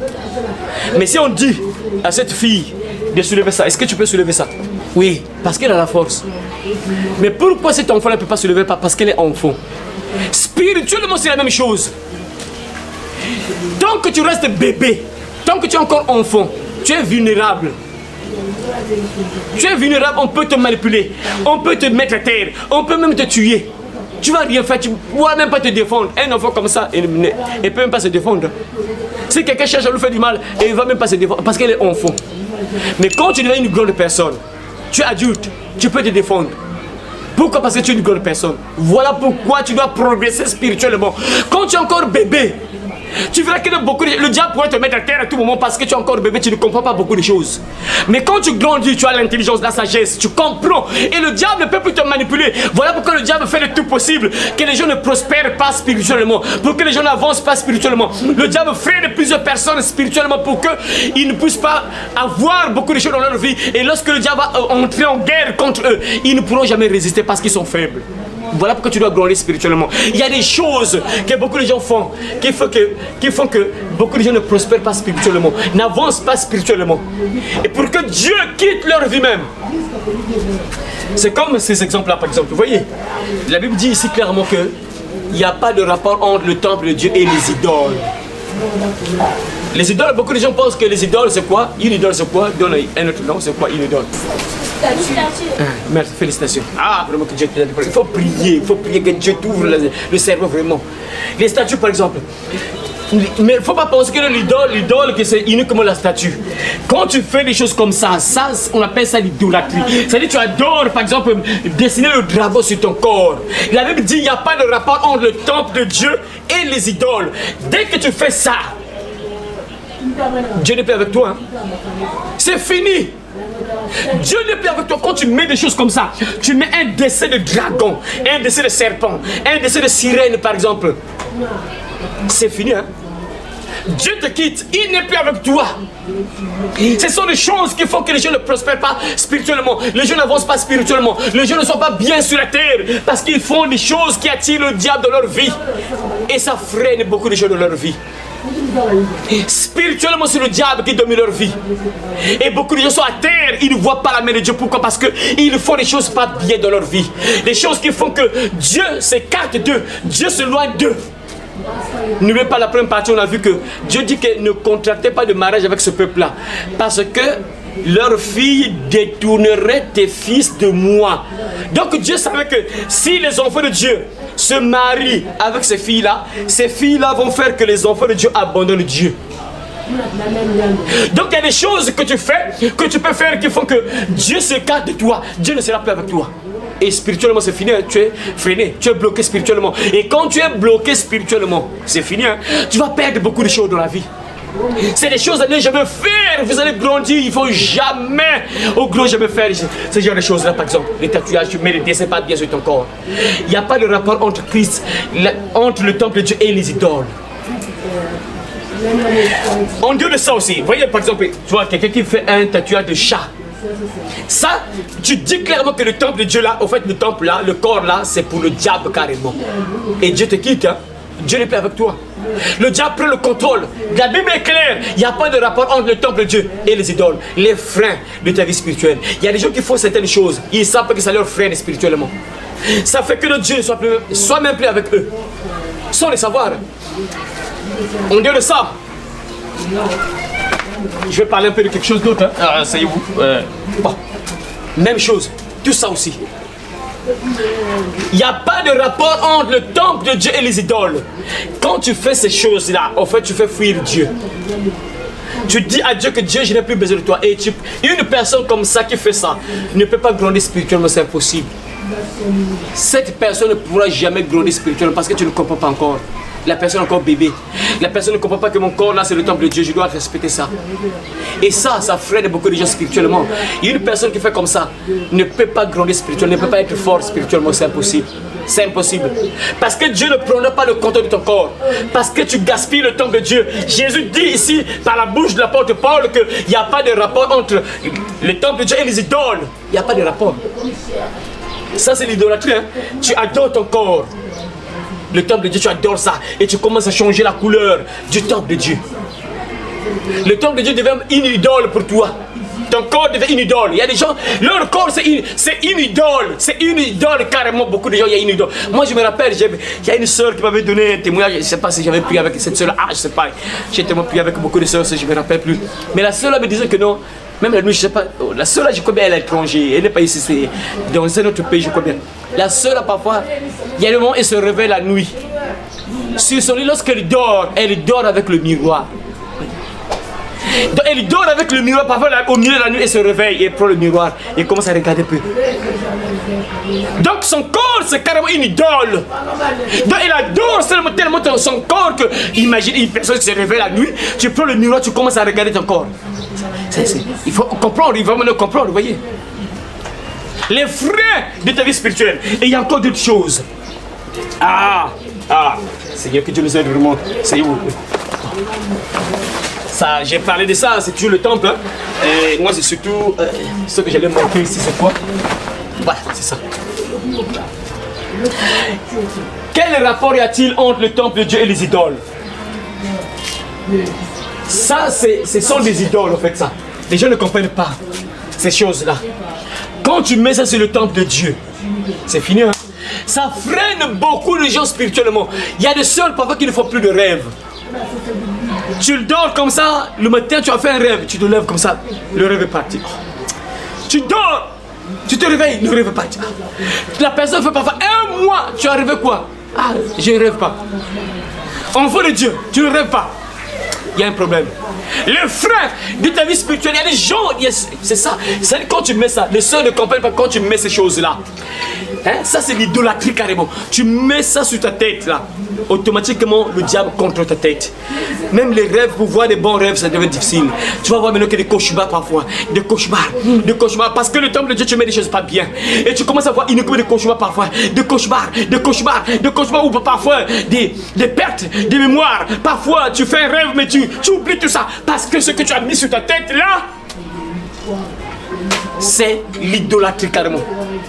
Mais si on dit à cette fille de soulever ça, est-ce que tu peux soulever ça? Oui, parce qu'elle a la force. Mais pourquoi cet enfant-là ne peut pas se lever? Parce qu'elle est enfant. Spirituellement, c'est la même chose. Tant que tu restes bébé, tant que tu es encore enfant, tu es vulnérable. Tu es vulnérable, on peut te manipuler, on peut te mettre à terre, on peut même te tuer. Tu vas rien faire, tu ne pourras même pas te défendre. Un enfant comme ça, il ne peut même pas se défendre. Si quelqu'un cherche à lui faire du mal, il ne va même pas se défendre parce qu'elle est enfant. Mais quand tu deviens une grande personne, tu es adulte, tu peux te défendre. Pourquoi? Parce que tu es une grande personne. Voilà pourquoi tu dois progresser spirituellement. Quand tu es encore bébé, tu verras que le diable pourrait te mettre à terre à tout moment parce que tu es encore bébé, tu ne comprends pas beaucoup de choses. Mais quand tu grandis, tu as l'intelligence, la sagesse, tu comprends. Et le diable ne peut plus te manipuler. Voilà pourquoi le diable fait le tout possible que les gens ne prospèrent pas spirituellement, pour que les gens n'avancent pas spirituellement. Le diable freine plusieurs personnes spirituellement pour qu'ils ne puissent pas avoir beaucoup de choses dans leur vie. Et lorsque le diable va entrer en guerre contre eux, ils ne pourront jamais résister parce qu'ils sont faibles. Voilà pourquoi tu dois grandir spirituellement. Il y a des choses que beaucoup de gens font qui font que beaucoup de gens ne prospèrent pas spirituellement, n'avancent pas spirituellement. Et pour que Dieu quitte leur vie même. C'est comme ces exemples-là, par exemple. Vous voyez, la Bible dit ici clairement qu'il n'y a pas de rapport entre le temple de Dieu et les idoles. Les idoles, beaucoup de gens pensent que les idoles c'est quoi? Une idole c'est quoi? Donne un autre nom, c'est quoi une idole? Merci, félicitations. Ah, vraiment que Dieu t'aide. Il faut prier que Dieu t'ouvre le cerveau vraiment. Les statues par exemple. Mais il ne faut pas penser que l'idole, que c'est uniquement la statue. Quand tu fais des choses comme ça, on appelle ça l'idolâtrie. C'est-à-dire tu adores, par exemple, dessiner le drapeau sur ton corps. La Bible dit qu'il n'y a pas de rapport entre le temple de Dieu et les idoles. Dès que tu fais ça, Dieu n'est plus avec toi. Hein. C'est fini. Dieu n'est plus avec toi. Quand tu mets des choses comme ça, tu mets un dessin de dragon, un dessin de serpent, un dessin de sirène par exemple. C'est fini, hein? Dieu te quitte, il n'est plus avec toi. Ce sont des choses qui font que les gens ne prospèrent pas spirituellement. Les gens n'avancent pas spirituellement. Les gens ne sont pas bien sur la terre parce qu'ils font des choses qui attirent le diable dans leur vie. Et ça freine beaucoup de gens dans leur vie. Spirituellement, c'est le diable qui domine leur vie. Et beaucoup de gens sont à terre, ils ne voient pas la main de Dieu. Pourquoi? Parce qu'ils font des choses pas bien dans leur vie. Des choses qui font que Dieu s'écarte d'eux, Dieu se loigne d'eux. N'oubliez pas la première partie, on a vu que Dieu dit qu'il ne contractait pas de mariage avec ce peuple-là. Parce que leurs filles détourneraient tes fils de moi. Donc Dieu savait que si les enfants de Dieu se marient avec ces filles-là vont faire que les enfants de Dieu abandonnent Dieu. Donc il y a des choses que tu fais, que tu peux faire qui font que Dieu s'écarte de toi. Dieu ne sera plus avec toi. Et spirituellement c'est fini, hein. Tu es freiné, tu es bloqué spirituellement. Et quand tu es bloqué spirituellement, c'est fini, hein. Tu vas perdre beaucoup de choses dans la vie. C'est des choses à ne jamais faire. Vous allez grandir, il ne faut jamais, au gros jamais faire ce genre de choses là. Par exemple, les tatouages, tu mets les dessins pas bien sur ton corps. Il n'y a pas de rapport entre Christ, entre le temple de Dieu et les idoles. En dehors de ça aussi, voyez par exemple, tu vois quelqu'un qui fait un tatouage de chat. Ça, tu dis clairement que le temple de Dieu là, au fait le temple là, le corps là, c'est pour le diable carrément. Et Dieu te quitte, hein. Dieu n'est plus avec toi. Le diable prend le contrôle. La Bible est claire. Il n'y a pas de rapport entre le temple de Dieu et les idoles, les freins de ta vie spirituelle. Il y a des gens qui font certaines choses, ils savent que ça leur freine spirituellement. Ça fait que le Dieu ne soit même plus avec eux, sans le savoir. En dehors de ça, je vais parler un peu de quelque chose d'autre. Hein. Asseyez-vous. Bon. Même chose. Tout ça aussi. Il n'y a pas de rapport entre le temple de Dieu et les idoles. Quand tu fais ces choses-là, en fait, tu fais fuir Dieu. Tu dis à Dieu que Dieu, je n'ai plus besoin de toi. Et une personne comme ça qui fait ça ne peut pas grandir spirituellement, c'est impossible. Cette personne ne pourra jamais grandir spirituellement parce que tu ne comprends pas encore. La personne est encore bébé. La personne ne comprend pas que mon corps là c'est le temple de Dieu, je dois respecter ça. Et ça freine beaucoup de gens spirituellement. Une personne qui fait comme ça ne peut pas grandir spirituellement, ne peut pas être fort spirituellement, c'est impossible. C'est impossible. Parce que Dieu ne prendra pas le contrôle de ton corps. Parce que tu gaspilles le temple de Dieu. Jésus dit ici, par la bouche de l'apôtre Paul, qu'il n'y a pas de rapport entre le temple de Dieu et les idoles. Il n'y a pas de rapport. Ça c'est l'idolâtrie, hein? Tu adores ton corps. Le temple de Dieu, tu adores ça. Et tu commences à changer la couleur du temple de Dieu. Le temple de Dieu devient une idole pour toi. Ton corps devient une idole. Il y a des gens, leur corps c'est une idole. C'est une idole carrément. Beaucoup de gens, il y a une idole. Moi je me rappelle, il y a une soeur qui m'avait donné un témoignage. Je ne sais pas si j'avais prié avec cette soeur. Ah, je ne sais pas. J'ai tellement prié avec beaucoup de soeurs, je ne me rappelle plus. Mais la soeur là me disait que non. Même la nuit, je ne sais pas. La soeur là, je crois bien, elle est étrangère. Elle n'est pas ici, c'est dans un autre pays, je crois bien. La soeur là, parfois, il y a des moments où elle se réveille la nuit. Sur son lit, lorsqu'elle dort avec le miroir. Donc elle dort avec le miroir, parfois au milieu de la nuit, elle se réveille et prend le miroir et commence à regarder un peu. Donc son corps, c'est carrément une idole. Donc elle adore tellement son corps que, imagine une personne qui se réveille la nuit, tu prends le miroir, tu commences à regarder ton corps. Il faut comprendre, il faut maintenant comprendre, vous voyez. Les freins de ta vie spirituelle. Et il y a encore d'autres choses. Seigneur, que Dieu nous aide vraiment. C'est où? Ça, j'ai parlé de ça, c'est toujours le temple. Hein. Et moi, c'est surtout ce que j'allais montrer ici, c'est quoi? Voilà, c'est ça. Quel rapport y a-t-il entre le temple de Dieu et les idoles? Ça, ce sont des idoles, en fait, ça. Les gens ne comprennent pas ces choses-là. Quand tu mets ça sur le temple de Dieu, c'est fini, hein? Ça freine beaucoup de gens spirituellement. Il y a des seuls parfois qui ne font plus de rêves. Tu dors comme ça, le matin tu as fait un rêve, tu te lèves comme ça, le rêve est parti. Tu dors, tu te réveilles, le rêve est parti. La personne fait parfois un mois, tu as rêvé quoi? Ah, je ne rêve pas. Enfant de Dieu, tu ne rêves pas. Il y a un problème. Le frein de ta vie spirituelle, il y a des gens, c'est ça. Quand tu mets ça, les sœurs ne comprennent pas quand tu mets ces choses-là. Hein? Ça, c'est l'idolâtrie carrément. Tu mets ça sur ta tête là. Automatiquement, le diable contrôle ta tête. Même les rêves, pour voir des bons rêves, ça devient difficile. Tu vas voir maintenant que des cauchemars parfois. Des cauchemars. Parce que le temple de Dieu, tu mets des choses pas bien. Et tu commences à voir uniquement des cauchemars parfois. Des cauchemars ou parfois des pertes de mémoire. Parfois, tu fais un rêve, mais tu oublies tout ça. Parce que ce que tu as mis sur ta tête là, c'est l'idolâtrie carrément.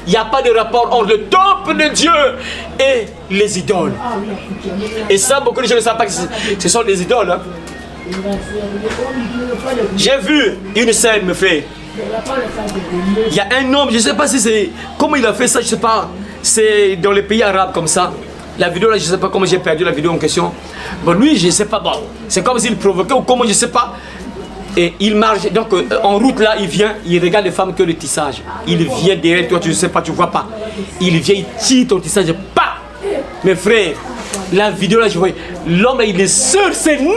Il n'y a pas de rapport entre le temple de Dieu et les idoles. Et ça, beaucoup de gens ne savent pas que ce sont des idoles. Hein. J'ai vu une scène me fait. Il y a un homme, je ne sais pas si c'est... Comment il a fait ça, je ne sais pas. C'est dans les pays arabes comme ça. La vidéo là, je ne sais pas comment j'ai perdu la vidéo en question. Bon, lui, je ne sais pas. Bon, c'est comme s'il provoquait ou comment, je ne sais pas. Et il marche, donc en route là, il vient, il regarde les femmes que le tissage. Il vient derrière toi, tu ne sais pas, tu ne vois pas. Il vient, il tire ton tissage, pas. Mes frères, La vidéo là, je vois, l'homme là, les sœurs s'énervent.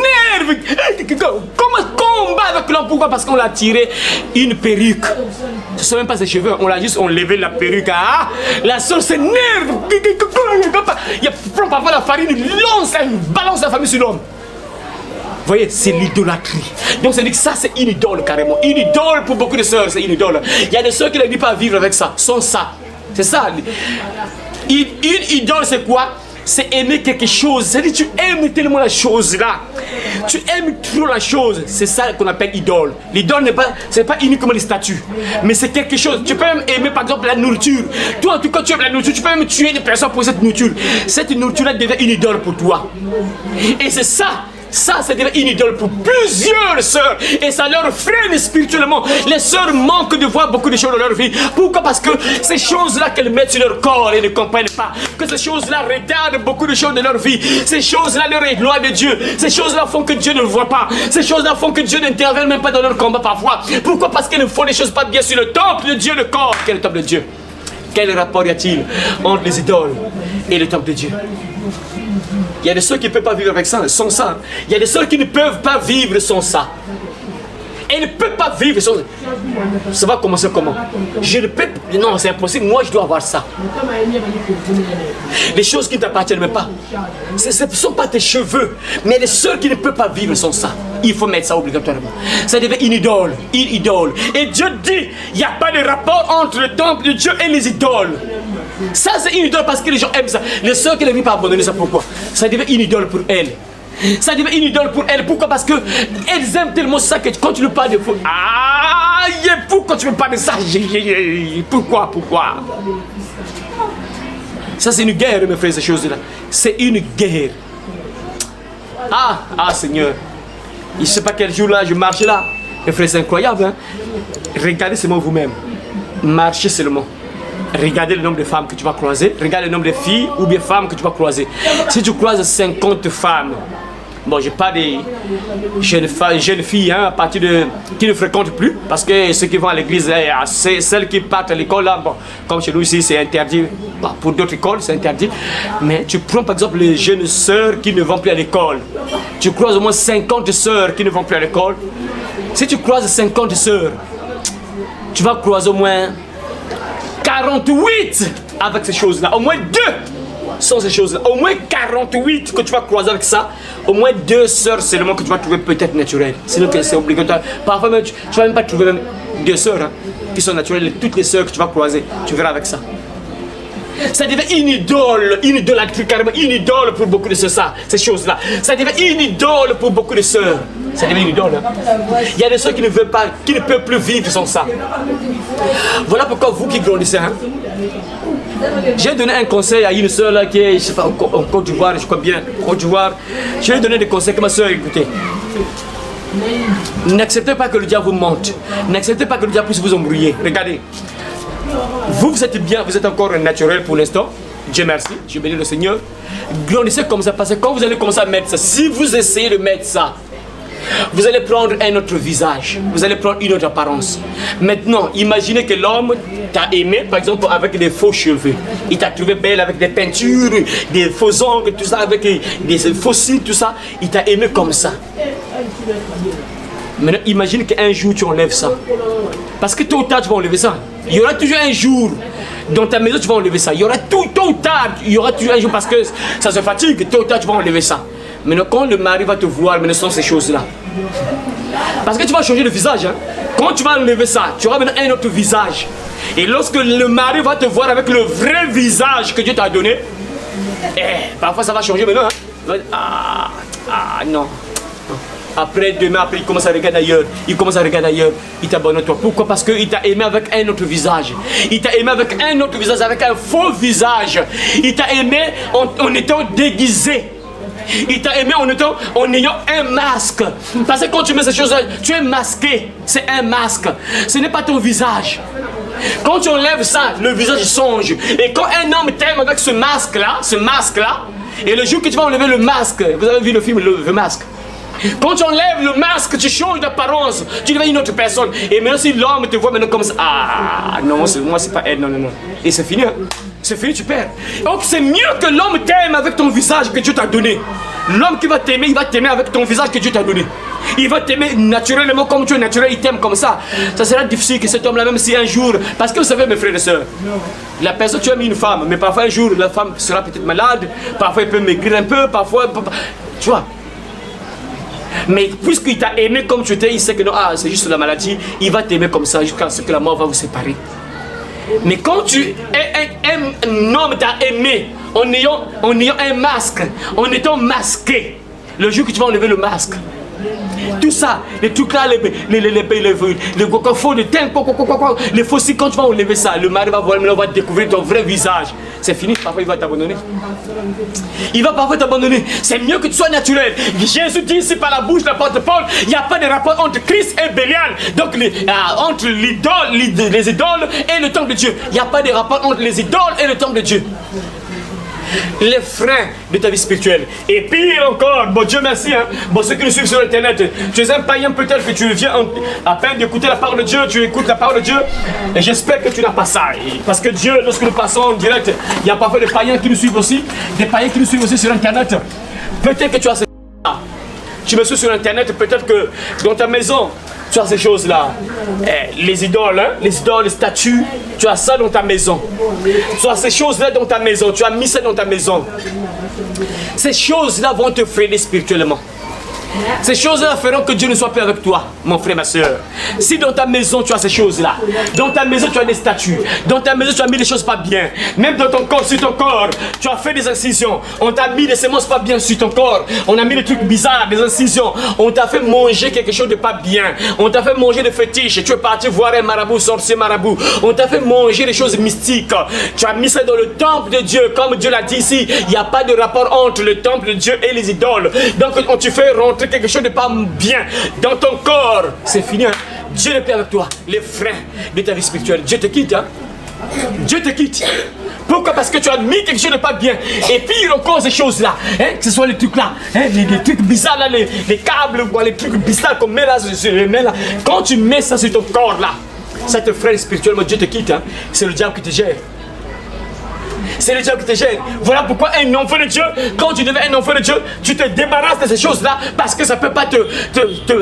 Comment combat avec l'homme? Pourquoi? Parce qu'on l'a tiré une perruque. Ce ne sont même pas ses cheveux, on l'a juste enlevé la perruque. Ah, la sœur s'énerve. Il prend parfois la farine, il lance, elle balance la famille sur l'homme. Vous voyez, c'est l'idolâtrie. Donc, c'est dit que ça, c'est une idole carrément. Une idole pour beaucoup de sœurs, c'est une idole. Il y a des sœurs qui n'arrivent pas à vivre avec ça, sans ça. C'est ça. Une idole, c'est quoi? C'est aimer quelque chose. C'est-à-dire tu aimes tellement la chose là. Tu aimes trop la chose. C'est ça qu'on appelle idole. L'idole n'est pas, c'est pas uniquement les statues. Mais c'est quelque chose. Tu peux même aimer par exemple la nourriture. Toi, en tout cas, tu aimes la nourriture. Tu peux même tuer des personnes pour cette nourriture. Cette nourriture-là devient une idole pour toi. Et c'est ça. Ça, c'est une idole pour plusieurs sœurs. Et ça leur freine spirituellement. Les sœurs manquent de voir beaucoup de choses dans leur vie. Pourquoi? Parce que ces choses-là qu'elles mettent sur leur corps, elles ne comprennent pas. Que ces choses-là retardent beaucoup de choses de leur vie. Ces choses-là leur éloignent de Dieu. Ces choses-là font que Dieu ne le voit pas. Ces choses-là font que Dieu n'intervient même pas dans leur combat parfois. Pourquoi? Parce qu'elles ne font les choses pas bien sur le temple de Dieu, le corps. Quel est le temple de Dieu? Quel rapport y a-t-il entre les idoles et le temple de Dieu? Il y a des sœurs qui ne peuvent pas vivre avec ça, sans ça. Il y a des sœurs qui ne peuvent pas vivre sans ça. Elles ne peuvent pas vivre sans ça. Ça va commencer comment? Je ne peux pas. Non, c'est impossible. Moi, je dois avoir ça. Les choses qui ne t'appartiennent même pas. Ce ne sont pas tes cheveux. Mais il y a des sœurs qui ne peuvent pas vivre sans ça. Il faut mettre ça obligatoirement. Ça devient une idole. Une idole. Et Dieu dit, il n'y a pas de rapport entre le temple de Dieu et les idoles. Ça, c'est une idole parce que les gens aiment ça. Les sœurs qui ne vivent pas abandonner ça, pourquoi? Ça devient une idole pour elles. Ça devient une idole pour elles. Pourquoi? Parce que elles aiment tellement ça que quand tu leur parles de fou, pourquoi tu me parles de ça? Pourquoi? Ça, c'est une guerre, mes frères, ces choses-là. C'est une guerre. Seigneur. Je ne sais pas quel jour là, je marche là. Mes frères, c'est incroyable. Hein? Regardez seulement vous-même. Marchez seulement. Regardez le nombre de femmes que tu vas croiser. Regarde le nombre de filles ou bien femmes que tu vas croiser. Si tu croises 50 femmes, bon, je parle des jeunes filles à partir de qui ne fréquentent plus, parce que ceux qui vont à l'église, c'est celles qui partent à l'école là, bon, comme chez nous ici c'est interdit, bon, pour d'autres écoles c'est interdit, mais tu prends par exemple les jeunes sœurs qui ne vont plus à l'école. Tu croises au moins 50 sœurs qui ne vont plus à l'école. Si tu croises 50 sœurs, tu vas croiser au moins 48 avec ces choses-là. Au moins 2 sont ces choses-là. Au moins 48 que tu vas croiser avec ça. Au moins 2 sœurs seulement que tu vas trouver peut-être naturelles. Sinon c'est obligatoire. Parfois même, tu ne vas même pas trouver même 2 sœurs qui sont naturelles. Toutes les sœurs que tu vas croiser, tu verras avec ça. Ça devient une idolâtrie carrément, une idole pour beaucoup de sœurs, ces choses-là. Ça devient une idole pour beaucoup de sœurs. Ça devient une idole. Hein? Il y a des sœurs qui ne veulent pas, qui ne peuvent plus vivre sans ça. Voilà pourquoi vous qui grandissez, hein? J'ai donné un conseil à une sœur là qui est, je sais pas, en Côte d'Ivoire, je crois bien, Côte d'Ivoire. Je lui ai donné des conseils que ma sœur, écoutez. N'acceptez pas que le diable vous mente. N'acceptez pas que le diable puisse vous embrouiller. Regardez. Vous êtes bien, vous êtes encore naturel pour l'instant. Dieu merci, je bénis le Seigneur. Grandissez comme ça, parce que quand vous allez commencer à mettre ça, si vous essayez de mettre ça, vous allez prendre un autre visage, vous allez prendre une autre apparence. Maintenant, imaginez que l'homme t'a aimé, par exemple, avec des faux cheveux. Il t'a trouvé belle avec des peintures, des faux ongles, tout ça, avec des fossiles, tout ça. Il t'a aimé comme ça. Maintenant, imagine qu'un jour tu enlèves ça. Parce que tôt ou tard, tu vas enlever ça. Il y aura toujours un jour dans ta maison, tu vas enlever ça. Il y aura tôt ou tard, il y aura toujours un jour parce que ça se fatigue. Tôt ou tard, tu vas enlever ça. Maintenant, quand le mari va te voir, maintenant, ce sont ces choses-là. Parce que tu vas changer de visage. Hein. Quand tu vas enlever ça, tu auras maintenant un autre visage. Et lorsque le mari va te voir avec le vrai visage que Dieu t'a donné, parfois ça va changer maintenant. Hein. Non. Après, demain, après, il commence à regarder ailleurs. Il t'abandonne toi. Pourquoi? Parce qu'il t'a aimé avec un autre visage. Il t'a aimé avec un autre visage, avec un faux visage. Il t'a aimé en étant déguisé. Il t'a aimé en ayant un masque. Parce que quand tu mets ces choses-là, tu es masqué. C'est un masque. Ce n'est pas ton visage. Quand tu enlèves ça, le visage change. Et quand un homme t'aime avec ce masque-là, et le jour que tu vas enlever le masque, vous avez vu le film Le Masque? Quand tu enlèves le masque, tu changes d'apparence, tu deviens une autre personne. Et maintenant, si l'homme te voit maintenant comme ça, ah non, moi c'est pas elle, non. Et c'est fini, hein. C'est fini, tu perds. Donc c'est mieux que l'homme t'aime avec ton visage que Dieu t'a donné. L'homme qui va t'aimer, il va t'aimer avec ton visage que Dieu t'a donné. Il va t'aimer naturellement comme tu es naturel, il t'aime comme ça. Ça sera difficile que cet homme-là, même si un jour, parce que vous savez mes frères et sœurs, la personne, tu aimes une femme, mais parfois un jour, la femme sera peut-être malade, parfois elle peut maigrir un peu, parfois, tu vois. Mais puisqu'il t'a aimé comme tu étais, il sait que non, c'est juste la maladie, il va t'aimer comme ça jusqu'à ce que la mort va vous séparer. Mais quand un homme t'a aimé en ayant un masque, en étant masqué, le jour que tu vas enlever le masque, tout ça, les trucs là, les cocophons, les fossiles, quand tu vas enlever ça, le mari va voir, on va découvrir ton vrai visage. C'est fini, parfois il va t'abandonner. Il va parfois t'abandonner. C'est mieux que tu sois naturel. Jésus dit ici par la bouche de l'apôtre Paul, il n'y a pas de rapport entre Christ et Bélial. Donc entre les idoles et le temple de Dieu. Il n'y a pas de rapport entre les idoles et le temple de Dieu. Les freins de ta vie spirituelle. Et pire encore, bon Dieu merci, hein. Bon, ceux qui nous suivent sur internet, tu es un païen, peut-être que tu viens à peine d'écouter la parole de Dieu, tu écoutes la parole de Dieu, et j'espère que tu n'as pas ça. Parce que Dieu, lorsque nous passons en direct, il y a parfois des païens qui nous suivent aussi, des païens qui nous suivent aussi sur internet. Peut-être que tu as ces choses-là. Tu me suis sur internet, peut-être que dans ta maison, tu as ces choses-là. Les idoles, hein? Les idoles, les statues, tu as ça dans ta maison. Tu as ces choses-là dans ta maison, tu as mis ça dans ta maison. Ces choses-là vont te freiner spirituellement. Ces choses-là feront que Dieu ne soit plus avec toi, mon frère, ma soeur. Si dans ta maison tu as ces choses-là, dans ta maison tu as des statues, dans ta maison tu as mis des choses pas bien, même dans ton corps, sur ton corps, tu as fait des incisions, on t'a mis des semences pas bien sur ton corps, on a mis des trucs bizarres, des incisions, on t'a fait manger quelque chose de pas bien, on t'a fait manger des fétiches, tu es parti voir un marabout, sorcier marabout, on t'a fait manger des choses mystiques, tu as mis ça dans le temple de Dieu, comme Dieu l'a dit ici, il n'y a pas de rapport entre le temple de Dieu et les idoles. Donc quand tu fais rentrer quelque chose de pas bien dans ton corps, c'est fini, hein? Dieu n'est plus avec toi. Les freins de ta vie spirituelle, Dieu te quitte, hein? Dieu te quitte. Pourquoi? Parce que tu as mis quelque chose de pas bien. Et puis encore ces choses-là, hein? Que ce soit les trucs là, hein? les trucs bizarres là, les câbles, les trucs bizarres qu'on met là, là. Quand tu mets ça sur ton corps là, ça te freine spirituellement, Dieu te quitte, hein? C'est le diable qui te gère. C'est le diable qui te gêne. Voilà pourquoi un enfant de Dieu, quand tu deviens un enfant de Dieu, tu te débarrasses de ces choses-là parce que ça ne peut pas te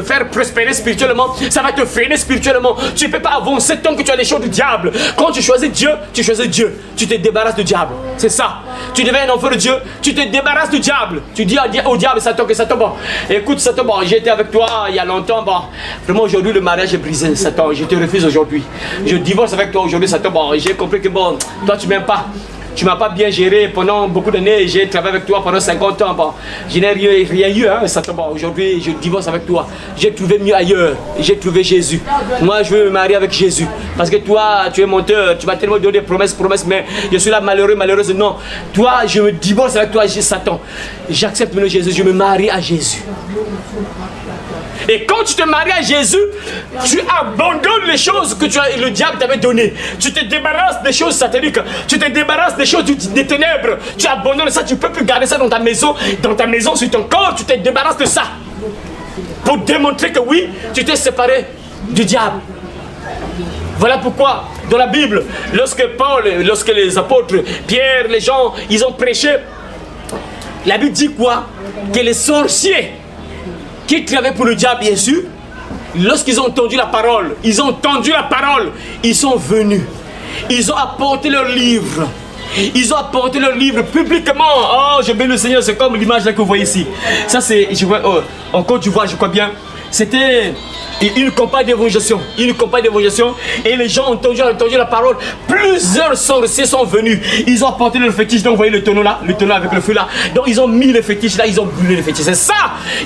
faire prospérer spirituellement. Ça va te freiner spirituellement. Tu ne peux pas avancer tant que tu as les choses du diable. Quand tu choisis Dieu, tu choisis Dieu. Tu te débarrasses du diable. C'est ça. Tu deviens un enfant de Dieu, tu te débarrasses du diable. Tu dis au diable, Satan, que Satan, bon, écoute Satan, bon, j'ai été avec toi il y a longtemps, bon, vraiment aujourd'hui le mariage est brisé, Satan, je te refuse aujourd'hui. Je divorce avec toi aujourd'hui, Satan, bon, j'ai compris que bon, toi tu m'aimes pas. Tu m'as pas bien géré pendant beaucoup d'années, j'ai travaillé avec toi pendant 50 ans, bon, je n'ai rien eu, hein, Satan, bon, aujourd'hui je divorce avec toi, j'ai trouvé mieux ailleurs, j'ai trouvé Jésus, moi je veux me marier avec Jésus, parce que toi tu es menteur, tu m'as tellement donné des promesses, mais je suis là malheureuse, non, toi je me divorce avec toi, Satan, j'accepte maintenant Jésus, je me marie à Jésus. Et quand tu te maries à Jésus, tu abandonnes les choses que le diable t'avait données. Tu te débarrasses des choses sataniques. Tu te débarrasses des choses des ténèbres. Tu abandonnes ça. Tu ne peux plus garder ça dans ta maison, sur ton corps. Tu te débarrasses de ça. Pour démontrer que oui, tu t'es séparé du diable. Voilà pourquoi, dans la Bible, lorsque les apôtres, Pierre, les gens, ils ont prêché, la Bible dit quoi? Que les sorciers qui travaillaient pour le diable, bien sûr, lorsqu'ils ont entendu la parole, ils sont venus. Ils ont apporté leurs livres. Ils ont apporté leurs livres publiquement. Oh, je bénis le Seigneur, c'est comme l'image là que vous voyez ici. Ça, c'est, je vois, en Côte d'Ivoire, je crois bien. C'était une campagne d'évangélisation. Et les gens ont entendu la parole. Plusieurs sorciers sont venus. Ils ont apporté le fétiche. Donc vous voyez le tonneau là, le tonneau avec le feu là. Donc ils ont mis le fétiche là, ils ont brûlé le fétiche. C'est ça,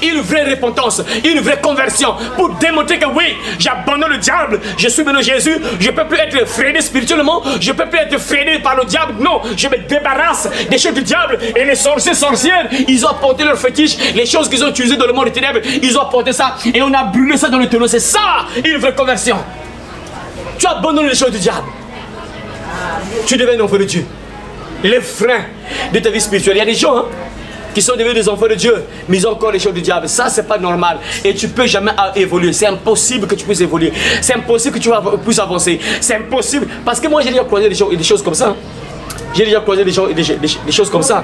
une vraie repentance, une vraie conversion. Pour démontrer que oui, j'abandonne le diable. Je suis maintenant Jésus. Je ne peux plus être freiné spirituellement. Je ne peux plus être freiné par le diable. Non, je me débarrasse des choses du diable. Et les sorcières, ils ont apporté leur fétiche. Les choses qu'ils ont utilisées dans le monde des ténèbres, ils ont apporté ça. Et on a brûlé ça dans le tonneau. C'est ça, une vraie conversion. Tu abandonnes les choses du diable. Tu deviens un enfant de Dieu. Les freins de ta vie spirituelle. Il y a des gens, hein, qui sont devenus des enfants de Dieu, mais ils ont encore les choses du diable. Ça, c'est pas normal. Et tu peux jamais évoluer. C'est impossible que tu puisses évoluer. C'est impossible que tu puisses avancer. C'est impossible. Parce que moi, j'ai déjà croisé des choses comme ça. J'ai déjà croisé des choses comme ça.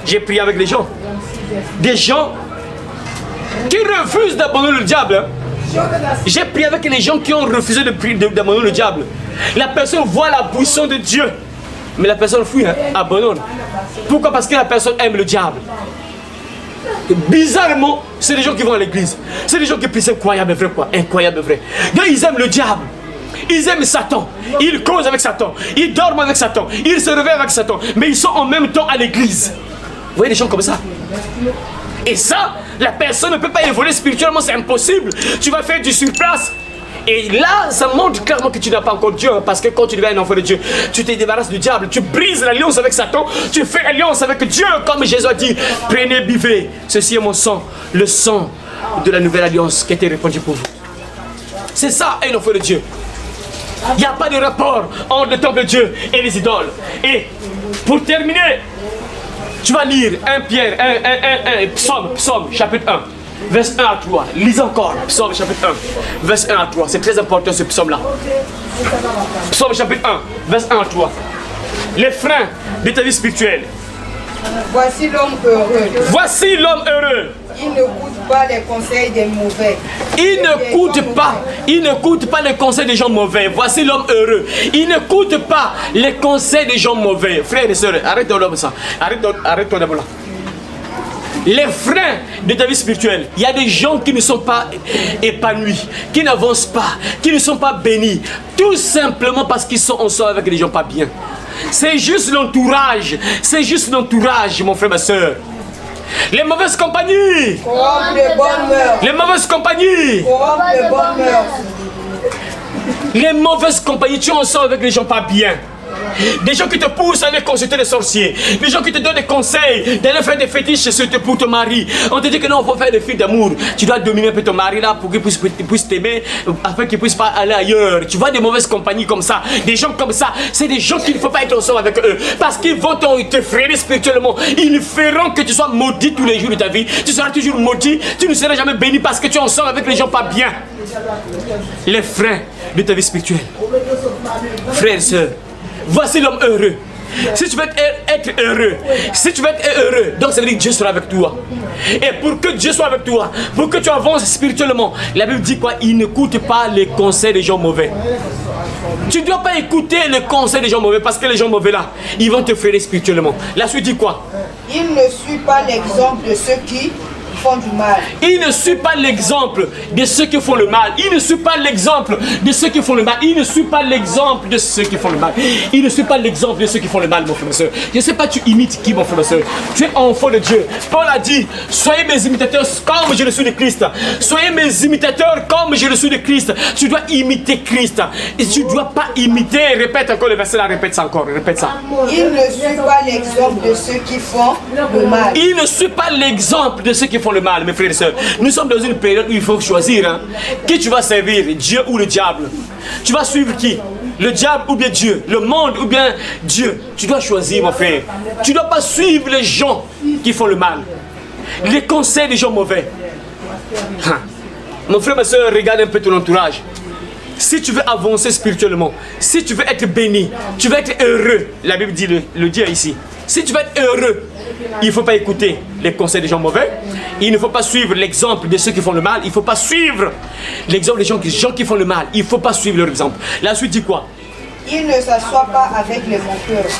J'ai prié avec les gens. Des gens qui refusent d'abandonner le diable. J'ai prié avec les gens qui ont refusé d'abandonner le diable. La personne voit la puissance de Dieu, mais la personne fuit, abandonne. Pourquoi? Parce que la personne aime le diable. Et bizarrement, c'est des gens qui vont à l'église. C'est des gens qui prient, c'est incroyable, vrai quoi. Incroyable, vrai. Donc ils aiment le diable. Ils aiment Satan. Ils causent avec Satan. Ils dorment avec Satan. Ils se réveillent avec Satan. Mais ils sont en même temps à l'église. Vous voyez des gens comme ça? Et ça, la personne ne peut pas évoluer spirituellement, c'est impossible. Tu vas faire du surplace. Et là, ça montre clairement que tu n'as pas encore Dieu. Parce que quand tu deviens un enfant de Dieu, tu te débarrasses du diable. Tu brises l'alliance avec Satan. Tu fais alliance avec Dieu. Comme Jésus a dit, prenez, buvez. Ceci est mon sang. Le sang de la nouvelle alliance qui a été répandu pour vous. C'est ça, un enfant de Dieu. Il n'y a pas de rapport entre le temple de Dieu et les idoles. Et pour terminer, tu vas lire 1 Pierre, Psaume, chapitre 1, verset 1 à 3. Lis encore, Psaume, chapitre 1, verset 1 à 3. C'est très important ce psaume-là. Psaume, chapitre 1, verset 1 à 3. Les freins de ta vie spirituelle. Voici l'homme heureux. Voici l'homme heureux. Il n'écoute pas les conseils des mauvais. Il n'écoute pas les conseils des gens mauvais. Voici l'homme heureux. Il n'écoute pas les conseils des gens mauvais. Frères et sœurs, arrête-toi là. Arrête-toi d'abord là. Les freins de ta vie spirituelle, il y a des gens qui ne sont pas épanouis, qui n'avancent pas, qui ne sont pas bénis, tout simplement parce qu'ils sont ensemble avec des gens pas bien. C'est juste l'entourage, mon frère, ma soeur. Les mauvaises compagnies, corrompent les bonnes mœurs. les mauvaises compagnies, Corrompent les bonnes mœurs. les mauvaises compagnies, tu es ensemble avec des gens pas bien. Des gens qui te poussent à aller consulter les sorciers. Des gens qui te donnent des conseils d'aller faire des fétiches pour ton mari. On te dit que non, il faut faire des films d'amour. Tu dois dominer un peu ton mari là pour qu'il puisse t'aimer, afin qu'il puisse pas aller ailleurs. Tu vois des mauvaises compagnies comme ça. Des gens comme ça, c'est des gens qu'il ne faut pas être ensemble avec eux. Parce qu'ils vont te freiner spirituellement. Ils feront que tu sois maudit tous les jours de ta vie. Tu seras toujours maudit. Tu ne seras jamais béni parce que tu es ensemble avec les gens pas bien. Les freins de ta vie spirituelle. Frères et sœurs, voici l'homme heureux. Si tu veux être heureux, donc ça veut dire que Dieu sera avec toi. Et pour que Dieu soit avec toi, pour que tu avances spirituellement, la Bible dit quoi? Il n'écoute pas les conseils des gens mauvais. Tu ne dois pas écouter les conseils des gens mauvais parce que les gens mauvais là, ils vont te freiner spirituellement. La suite dit quoi? Il ne suit pas l'exemple de ceux qui font du mal. Il ne suit pas l'exemple de ceux qui font le mal. Il ne suit pas l'exemple de ceux qui font le mal. Il ne suit pas l'exemple de ceux qui font le mal. Il ne suit pas l'exemple de ceux qui font le mal, mon frère, ma soeur. Je ne sais pas, tu imites qui, mon frère, ma soeur. Tu es enfant de Dieu. Paul a dit, soyez mes imitateurs comme je le suis de Christ. Soyez mes imitateurs comme je le suis de Christ. Tu dois imiter Christ. Et tu ne dois pas imiter. Répète encore le verset là, répète ça encore. Répète ça. Il ne suit pas l'exemple de ceux qui font le mal. Il ne suit pas l'exemple de ceux qui font le mal, mes frères et sœurs. Nous sommes dans une période où il faut choisir qui tu vas servir, Dieu ou le diable. Tu vas suivre qui? Le diable ou bien Dieu? Le monde ou bien Dieu? Tu dois choisir, mon frère. Tu ne dois pas suivre les gens qui font le mal, les conseils des gens mauvais. Mon frère, ma soeur, regarde un peu ton entourage. Si tu veux avancer spirituellement, si tu veux être béni, tu veux être heureux, la Bible dit le dit ici. Si tu veux être heureux, il ne faut pas écouter les conseils des gens mauvais. Il ne faut pas suivre l'exemple de ceux qui font le mal. Il ne faut pas suivre l'exemple des gens qui font le mal. Il ne faut pas suivre leur exemple. La suite dit quoi? Il ne s'assoit pas avec les moqueurs.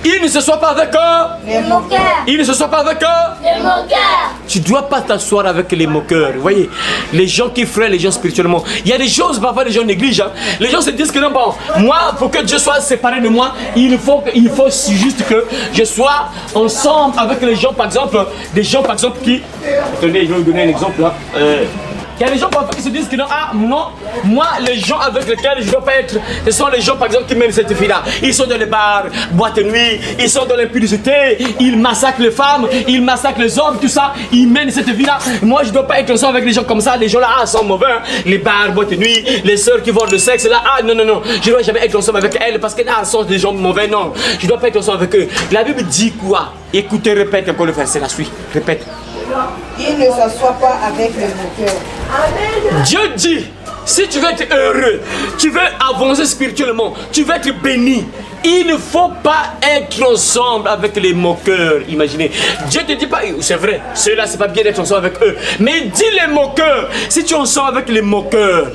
Il ne se soit pas avec eux. Les moqueurs. Il ne se soit pas avec eux. Les moqueurs. Tu ne dois pas t'asseoir avec les moqueurs. Vous voyez, les gens qui freinent les gens spirituellement. Il y a des choses, parfois les gens négligent. Les gens se disent que non, bon, moi, pour que Dieu soit séparé de moi, il faut juste que je sois ensemble avec les gens, par exemple, des gens, par exemple, qui... Attendez, je vais vous donner un exemple là. Il y a des gens parfois qui se disent que non, ah non, moi les gens avec lesquels je ne dois pas être, ce sont les gens par exemple qui mènent cette vie-là. Ils sont dans les bars, boîtes de nuit, ils sont dans l'impudicité, ils massacrent les femmes, ils massacrent les hommes, tout ça, ils mènent cette vie-là. Moi je ne dois pas être ensemble avec les gens comme ça, les gens là sont mauvais, hein. Les bars, boîtes de nuit, les sœurs qui vendent le sexe, là, ah non, non, non, je ne dois jamais être ensemble avec elles parce qu'elles sont des gens mauvais, non, je ne dois pas être ensemble avec eux. La Bible dit quoi? Écoutez, répète encore le verset, la suite, répète. Il ne s'assoit pas avec les moqueurs. Dieu dit, si tu veux être heureux, tu veux avancer spirituellement, tu veux être béni, il ne faut pas être ensemble avec les moqueurs. Imaginez, Dieu te dit pas, c'est vrai, ceux-là c'est pas bien d'être ensemble avec eux, mais dis les moqueurs. Si tu es ensemble avec les moqueurs,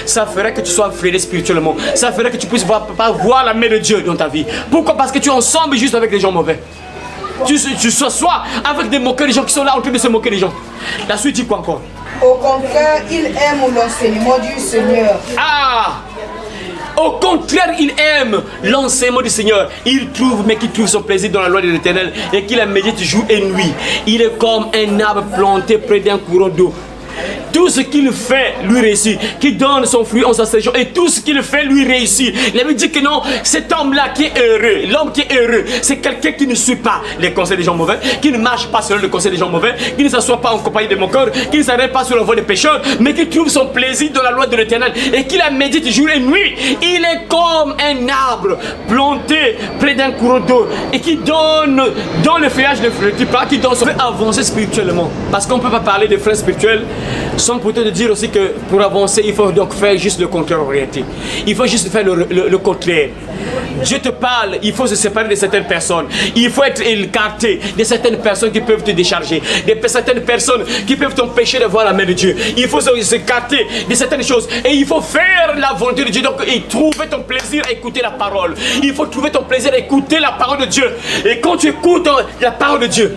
ça ferait que tu sois freiné spirituellement, ça ferait que tu puisses pas voir la main de Dieu dans ta vie. Pourquoi? Parce que tu es ensemble juste avec les gens mauvais. Tu s'assois avec des moqueurs, des gens qui sont là en train de se moquer des gens. La suite dit quoi encore? Au contraire, il aime l'enseignement du Seigneur. Ah! Au contraire, il aime l'enseignement du Seigneur. Il trouve, mais qu'il trouve son plaisir dans la loi de l'Éternel et qu'il la médite jour et nuit. Il est comme un arbre planté près d'un courant d'eau. Tout ce qu'il fait lui réussit, qui donne son fruit en sa saison, et tout ce qu'il fait lui réussit. La Bible dit que non, cet homme-là qui est heureux, l'homme qui est heureux, c'est quelqu'un qui ne suit pas les conseils des gens mauvais, qui ne marche pas selon le conseil des gens mauvais, qui ne s'assoit pas en compagnie des moqueurs, qui ne s'arrête pas sur la voie des pécheurs, mais qui trouve son plaisir dans la loi de l'Éternel et qui la médite jour et nuit. Il est comme un arbre planté près d'un courant d'eau et qui donne dans le feuillage de fruits, qui donne son... On peut avancer spirituellement, parce qu'on ne peut pas parler de frères spirituels sans peut-être dire aussi que pour avancer, il faut donc faire juste le contraire en réalité. Il faut juste faire le contraire. Dieu te parle, il faut se séparer de certaines personnes. Il faut être écarté de certaines personnes qui peuvent te décharger, de certaines personnes qui peuvent t'empêcher de voir la main de Dieu. Il faut s'écarter de certaines choses et il faut faire la volonté de Dieu. Donc, et trouver ton plaisir à écouter la parole. Il faut trouver ton plaisir à écouter la parole de Dieu. Et quand tu écoutes la parole de Dieu,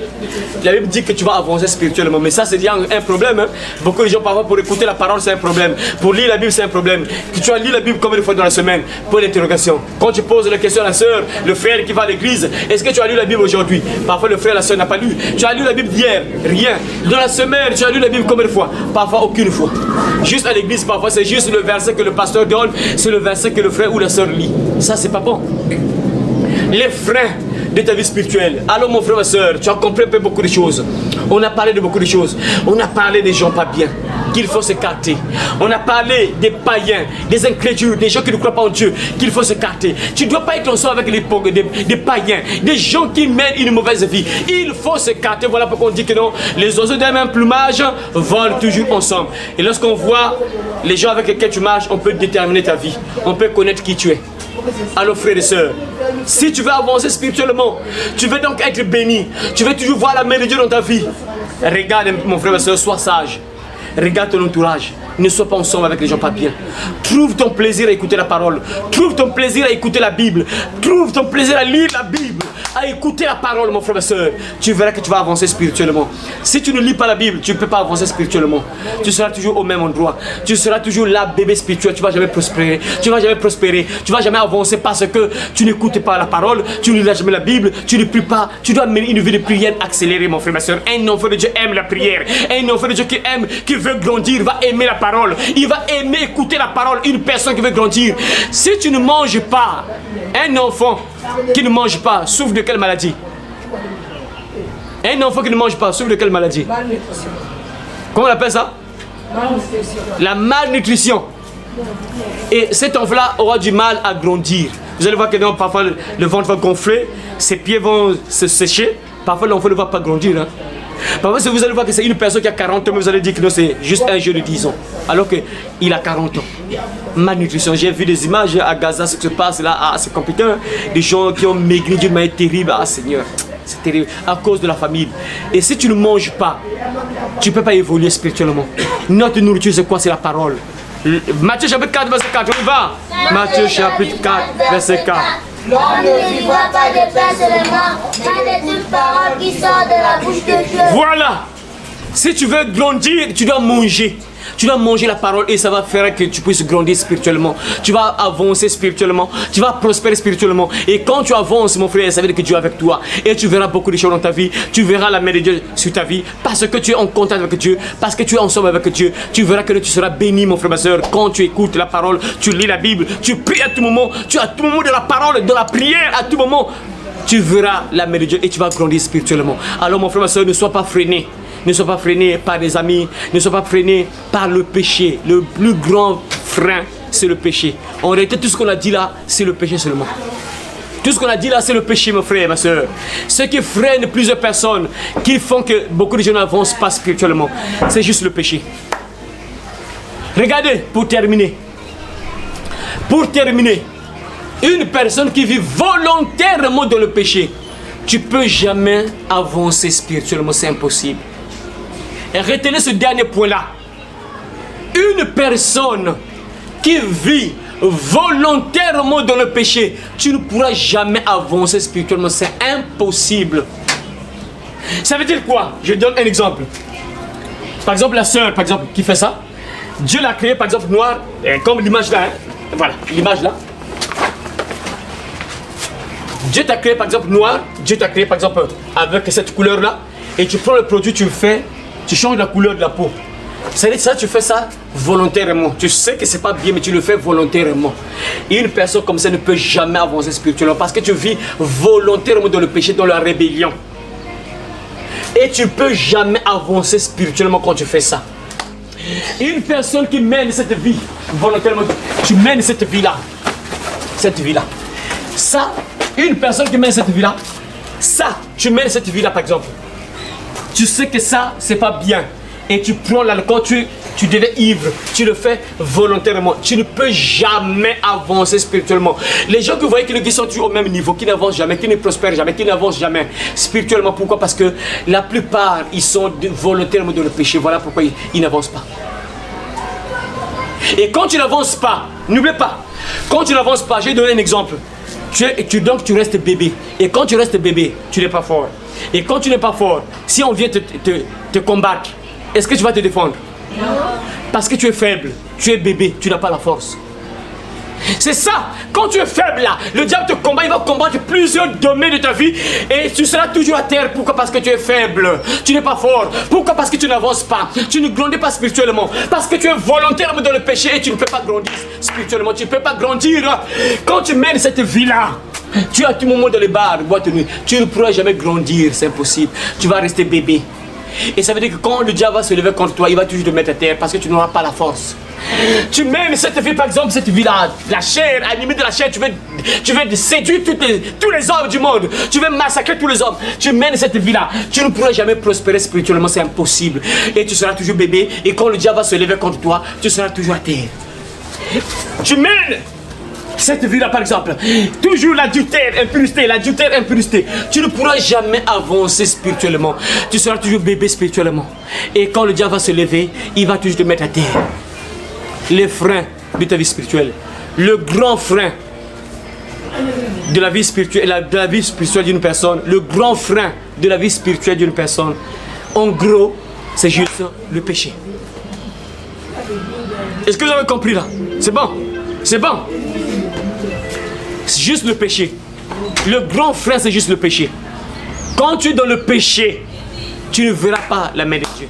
la Bible dit que tu vas avancer spirituellement. Mais ça, c'est déjà un problème. Hein? Beaucoup de gens, parfois, pour écouter la parole, c'est un problème. Pour lire la Bible, c'est un problème. Que tu as lu la Bible combien de fois dans la semaine? Pour l'interrogation. Quand tu poses la question à la soeur, le frère qui va à l'église, est-ce que tu as lu la Bible aujourd'hui? Parfois, le frère, la soeur n'a pas lu. Tu as lu la Bible d'hier? Rien. Dans la semaine, tu as lu la Bible combien de fois? Parfois, aucune fois. Juste à l'église, parfois, c'est juste le verset que le pasteur donne, c'est le verset que le frère ou la soeur lit. Ça, c'est pas bon. Les freins de ta vie spirituelle. Alors mon frère et soeur, tu as compris un peu beaucoup de choses. On a parlé de beaucoup de choses. On a parlé des gens pas bien, qu'il faut s'écarter. On a parlé des païens, des incrédules, des gens qui ne croient pas en Dieu, qu'il faut s'écarter. Tu ne dois pas être ensemble avec des païens, des gens qui mènent une mauvaise vie. Il faut s'écarter. Voilà pourquoi on dit que non, les oiseaux d'un même plumage volent toujours ensemble. Et lorsqu'on voit les gens avec lesquels tu marches, on peut déterminer ta vie. On peut connaître qui tu es. Alors frères et sœurs, si tu veux avancer spirituellement, tu veux donc être béni, tu veux toujours voir la main de Dieu dans ta vie, regarde mon frère et sœur, sois sage, regarde ton entourage, ne sois pas ensemble avec les gens pas bien. Trouve ton plaisir à écouter la parole, trouve ton plaisir à écouter la Bible, trouve ton plaisir à lire la Bible, à écouter la parole mon frère et sœur. Tu verras que tu vas avancer spirituellement. Si tu ne lis pas la Bible, tu ne peux pas avancer spirituellement. Tu seras toujours au même endroit, tu seras toujours là bébé spirituel, tu ne vas jamais prospérer, tu ne vas jamais prospérer, tu ne vas jamais avancer parce que tu n'écoutes pas la parole, tu ne lis jamais la Bible, tu ne pries pas, tu dois mener une vie de prière accélérée mon frère et sœur. Un enfant de Dieu aime la prière, un enfant de Dieu qui aime, qui veut grandir, va aimer la parole, il va aimer écouter la parole. Une personne qui veut grandir, si tu ne manges pas, un enfant qui ne mange pas souffre de quelle maladie? Un enfant qui ne mange pas souffre de quelle maladie? Malnutrition. Comment on appelle ça? Malnutrition. La malnutrition. Et cet enfant-là aura du mal à grandir. Vous allez voir que non, parfois le ventre va gonfler, ses pieds vont se sécher, parfois l'enfant ne va pas grandir. Hein. Parfois, si vous allez voir que c'est une personne qui a 40 ans, mais vous allez dire que non, c'est juste un jeune de 10 ans. Alors qu'il a 40 ans. Malnutrition. J'ai vu des images à Gaza, ce qui se passe là. Ah, c'est compliqué. Hein? Des gens qui ont maigri d'une manière terrible. Ah, Seigneur, c'est terrible. À cause de la famille. Et si tu ne manges pas, tu ne peux pas évoluer spirituellement. Notre nourriture, c'est quoi? C'est la parole. Matthieu chapitre 4, verset 4. On y va. Matthieu chapitre 4, verset 4. L'homme ne vivra pas de pain seulement, mais de toute parole qui sort de la bouche de Dieu. Voilà. Si tu veux grandir, tu dois manger. Tu vas manger la parole et ça va faire que tu puisses grandir spirituellement. Tu vas avancer spirituellement. Tu vas prospérer spirituellement. Et quand tu avances, mon frère, ça veut dire que Dieu est avec toi. Et tu verras beaucoup de choses dans ta vie. Tu verras la main de Dieu sur ta vie. Parce que tu es en contact avec Dieu. Parce que tu es ensemble avec Dieu. Tu verras que tu seras béni, mon frère, ma soeur. Quand tu écoutes la parole, tu lis la Bible, tu pries à tout moment. Tu as à tout moment de la parole, de la prière, à tout moment. Tu verras la main de Dieu et tu vas grandir spirituellement. Alors, mon frère, ma soeur, ne sois pas freiné. Ne sois pas freiné par des amis. Ne sois pas freiné par le péché. Le plus grand frein, c'est le péché. En réalité, tout ce qu'on a dit là, c'est le péché seulement. Tout ce qu'on a dit là, c'est le péché, mon frère et ma soeur. Ce qui freine plusieurs personnes, qui font que beaucoup de gens n'avancent pas spirituellement, c'est juste le péché. Regardez, pour terminer. Une personne qui vit volontairement dans le péché, tu ne peux jamais avancer spirituellement, c'est impossible. Et retenez ce dernier point-là. Une personne qui vit volontairement dans le péché, tu ne pourras jamais avancer spirituellement, c'est impossible. Ça veut dire quoi? Je donne un exemple. Par exemple, la sœur, par exemple, qui fait ça, Dieu l'a créé, par exemple, noir, comme l'image là. Voilà, l'image là. Dieu t'a créé par exemple noir, Dieu t'a créé par exemple avec cette couleur là, et tu prends le produit, tu le fais, tu changes la couleur de la peau. C'est-à-dire ça, tu fais ça volontairement. Tu sais que c'est pas bien, mais tu le fais volontairement. Et une personne comme ça ne peut jamais avancer spirituellement parce que tu vis volontairement dans le péché, dans la rébellion. Et tu ne peux jamais avancer spirituellement quand tu fais ça. Une personne qui mène cette vie volontairement, tu mènes cette vie-là. Cette vie-là. Ça, une personne qui mène cette vie-là, ça, tu mènes cette vie-là par exemple. Tu sais que ça, c'est pas bien. Et tu prends l'alcool, tu deviens ivre. Tu le fais volontairement. Tu ne peux jamais avancer spirituellement. Les gens que vous voyez qui sont toujours au même niveau, qui n'avancent jamais, qui ne prospèrent jamais, qui n'avancent jamais spirituellement. Pourquoi? Parce que la plupart, ils sont volontairement dans le péché. Voilà pourquoi ils n'avancent pas. Et quand tu n'avances pas, n'oublie pas, quand tu n'avances pas, je vais donner un exemple. Donc tu restes bébé. Et quand tu restes bébé, tu n'es pas fort. Et quand tu n'es pas fort, si on vient te combattre, est-ce que tu vas te défendre? Non. Parce que tu es faible, tu es bébé, tu n'as pas la force. C'est ça, quand tu es faible là, le diable te combat, il va combattre plusieurs domaines de ta vie et tu seras toujours à terre. Pourquoi? Parce que tu es faible, tu n'es pas fort. Pourquoi? Parce que tu n'avances pas, tu ne grandis pas spirituellement. Parce que tu es volontairement dans le péché et tu ne peux pas grandir spirituellement, tu ne peux pas grandir. Quand tu mènes cette vie là, tu as tout moment dans les bars, boîte de nuit, tu ne pourras jamais grandir, c'est impossible. Tu vas rester bébé. Et ça veut dire que quand le diable va se lever contre toi, il va toujours te mettre à terre parce que tu n'auras pas la force. Tu mènes cette vie, par exemple, cette vie-là, la chair, animée de la chair, tu veux séduire tous les hommes du monde, tu veux massacrer tous les hommes. Tu mènes cette vie-là, tu ne pourras jamais prospérer spirituellement, c'est impossible. Et tu seras toujours bébé, et quand le diable va se lever contre toi, tu seras toujours à terre. Tu mènes cette vie-là, par exemple, toujours l'adultère, impurité, tu ne pourras jamais avancer spirituellement. Tu seras toujours bébé spirituellement. Et quand le diable va se lever, il va toujours te mettre à terre. Les freins de ta vie spirituelle, le grand frein de la vie spirituelle, d'une personne, le grand frein de la vie spirituelle d'une personne, en gros, c'est juste le péché. Est-ce que vous avez compris là? C'est bon? C'est bon? C'est juste le péché. Le grand frein, c'est juste le péché. Quand tu es dans le péché, tu ne verras pas la main de Dieu.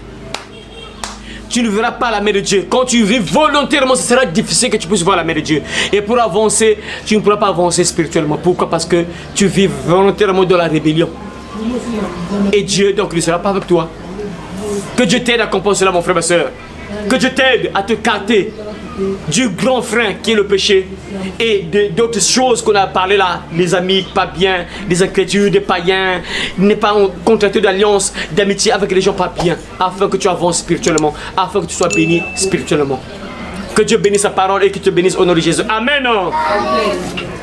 Tu ne verras pas la main de Dieu. Quand tu vis volontairement, ce sera difficile que tu puisses voir la main de Dieu. Et pour avancer, tu ne pourras pas avancer spirituellement. Pourquoi? Parce que tu vis volontairement dans la rébellion. Et Dieu, donc, il ne sera pas avec toi. Que Dieu t'aide à comprendre cela, mon frère, ma soeur. Que Dieu t'aide à te carter du grand frein qui est le péché et d'autres choses qu'on a parlé là, les amis pas bien, des incrédules, des païens, n'est pas en contracté d'alliance, d'amitié avec les gens pas bien, afin que tu avances spirituellement, afin que tu sois béni spirituellement. Que Dieu bénisse sa parole et que tu te bénisse au nom de Jésus. Amen. Amen.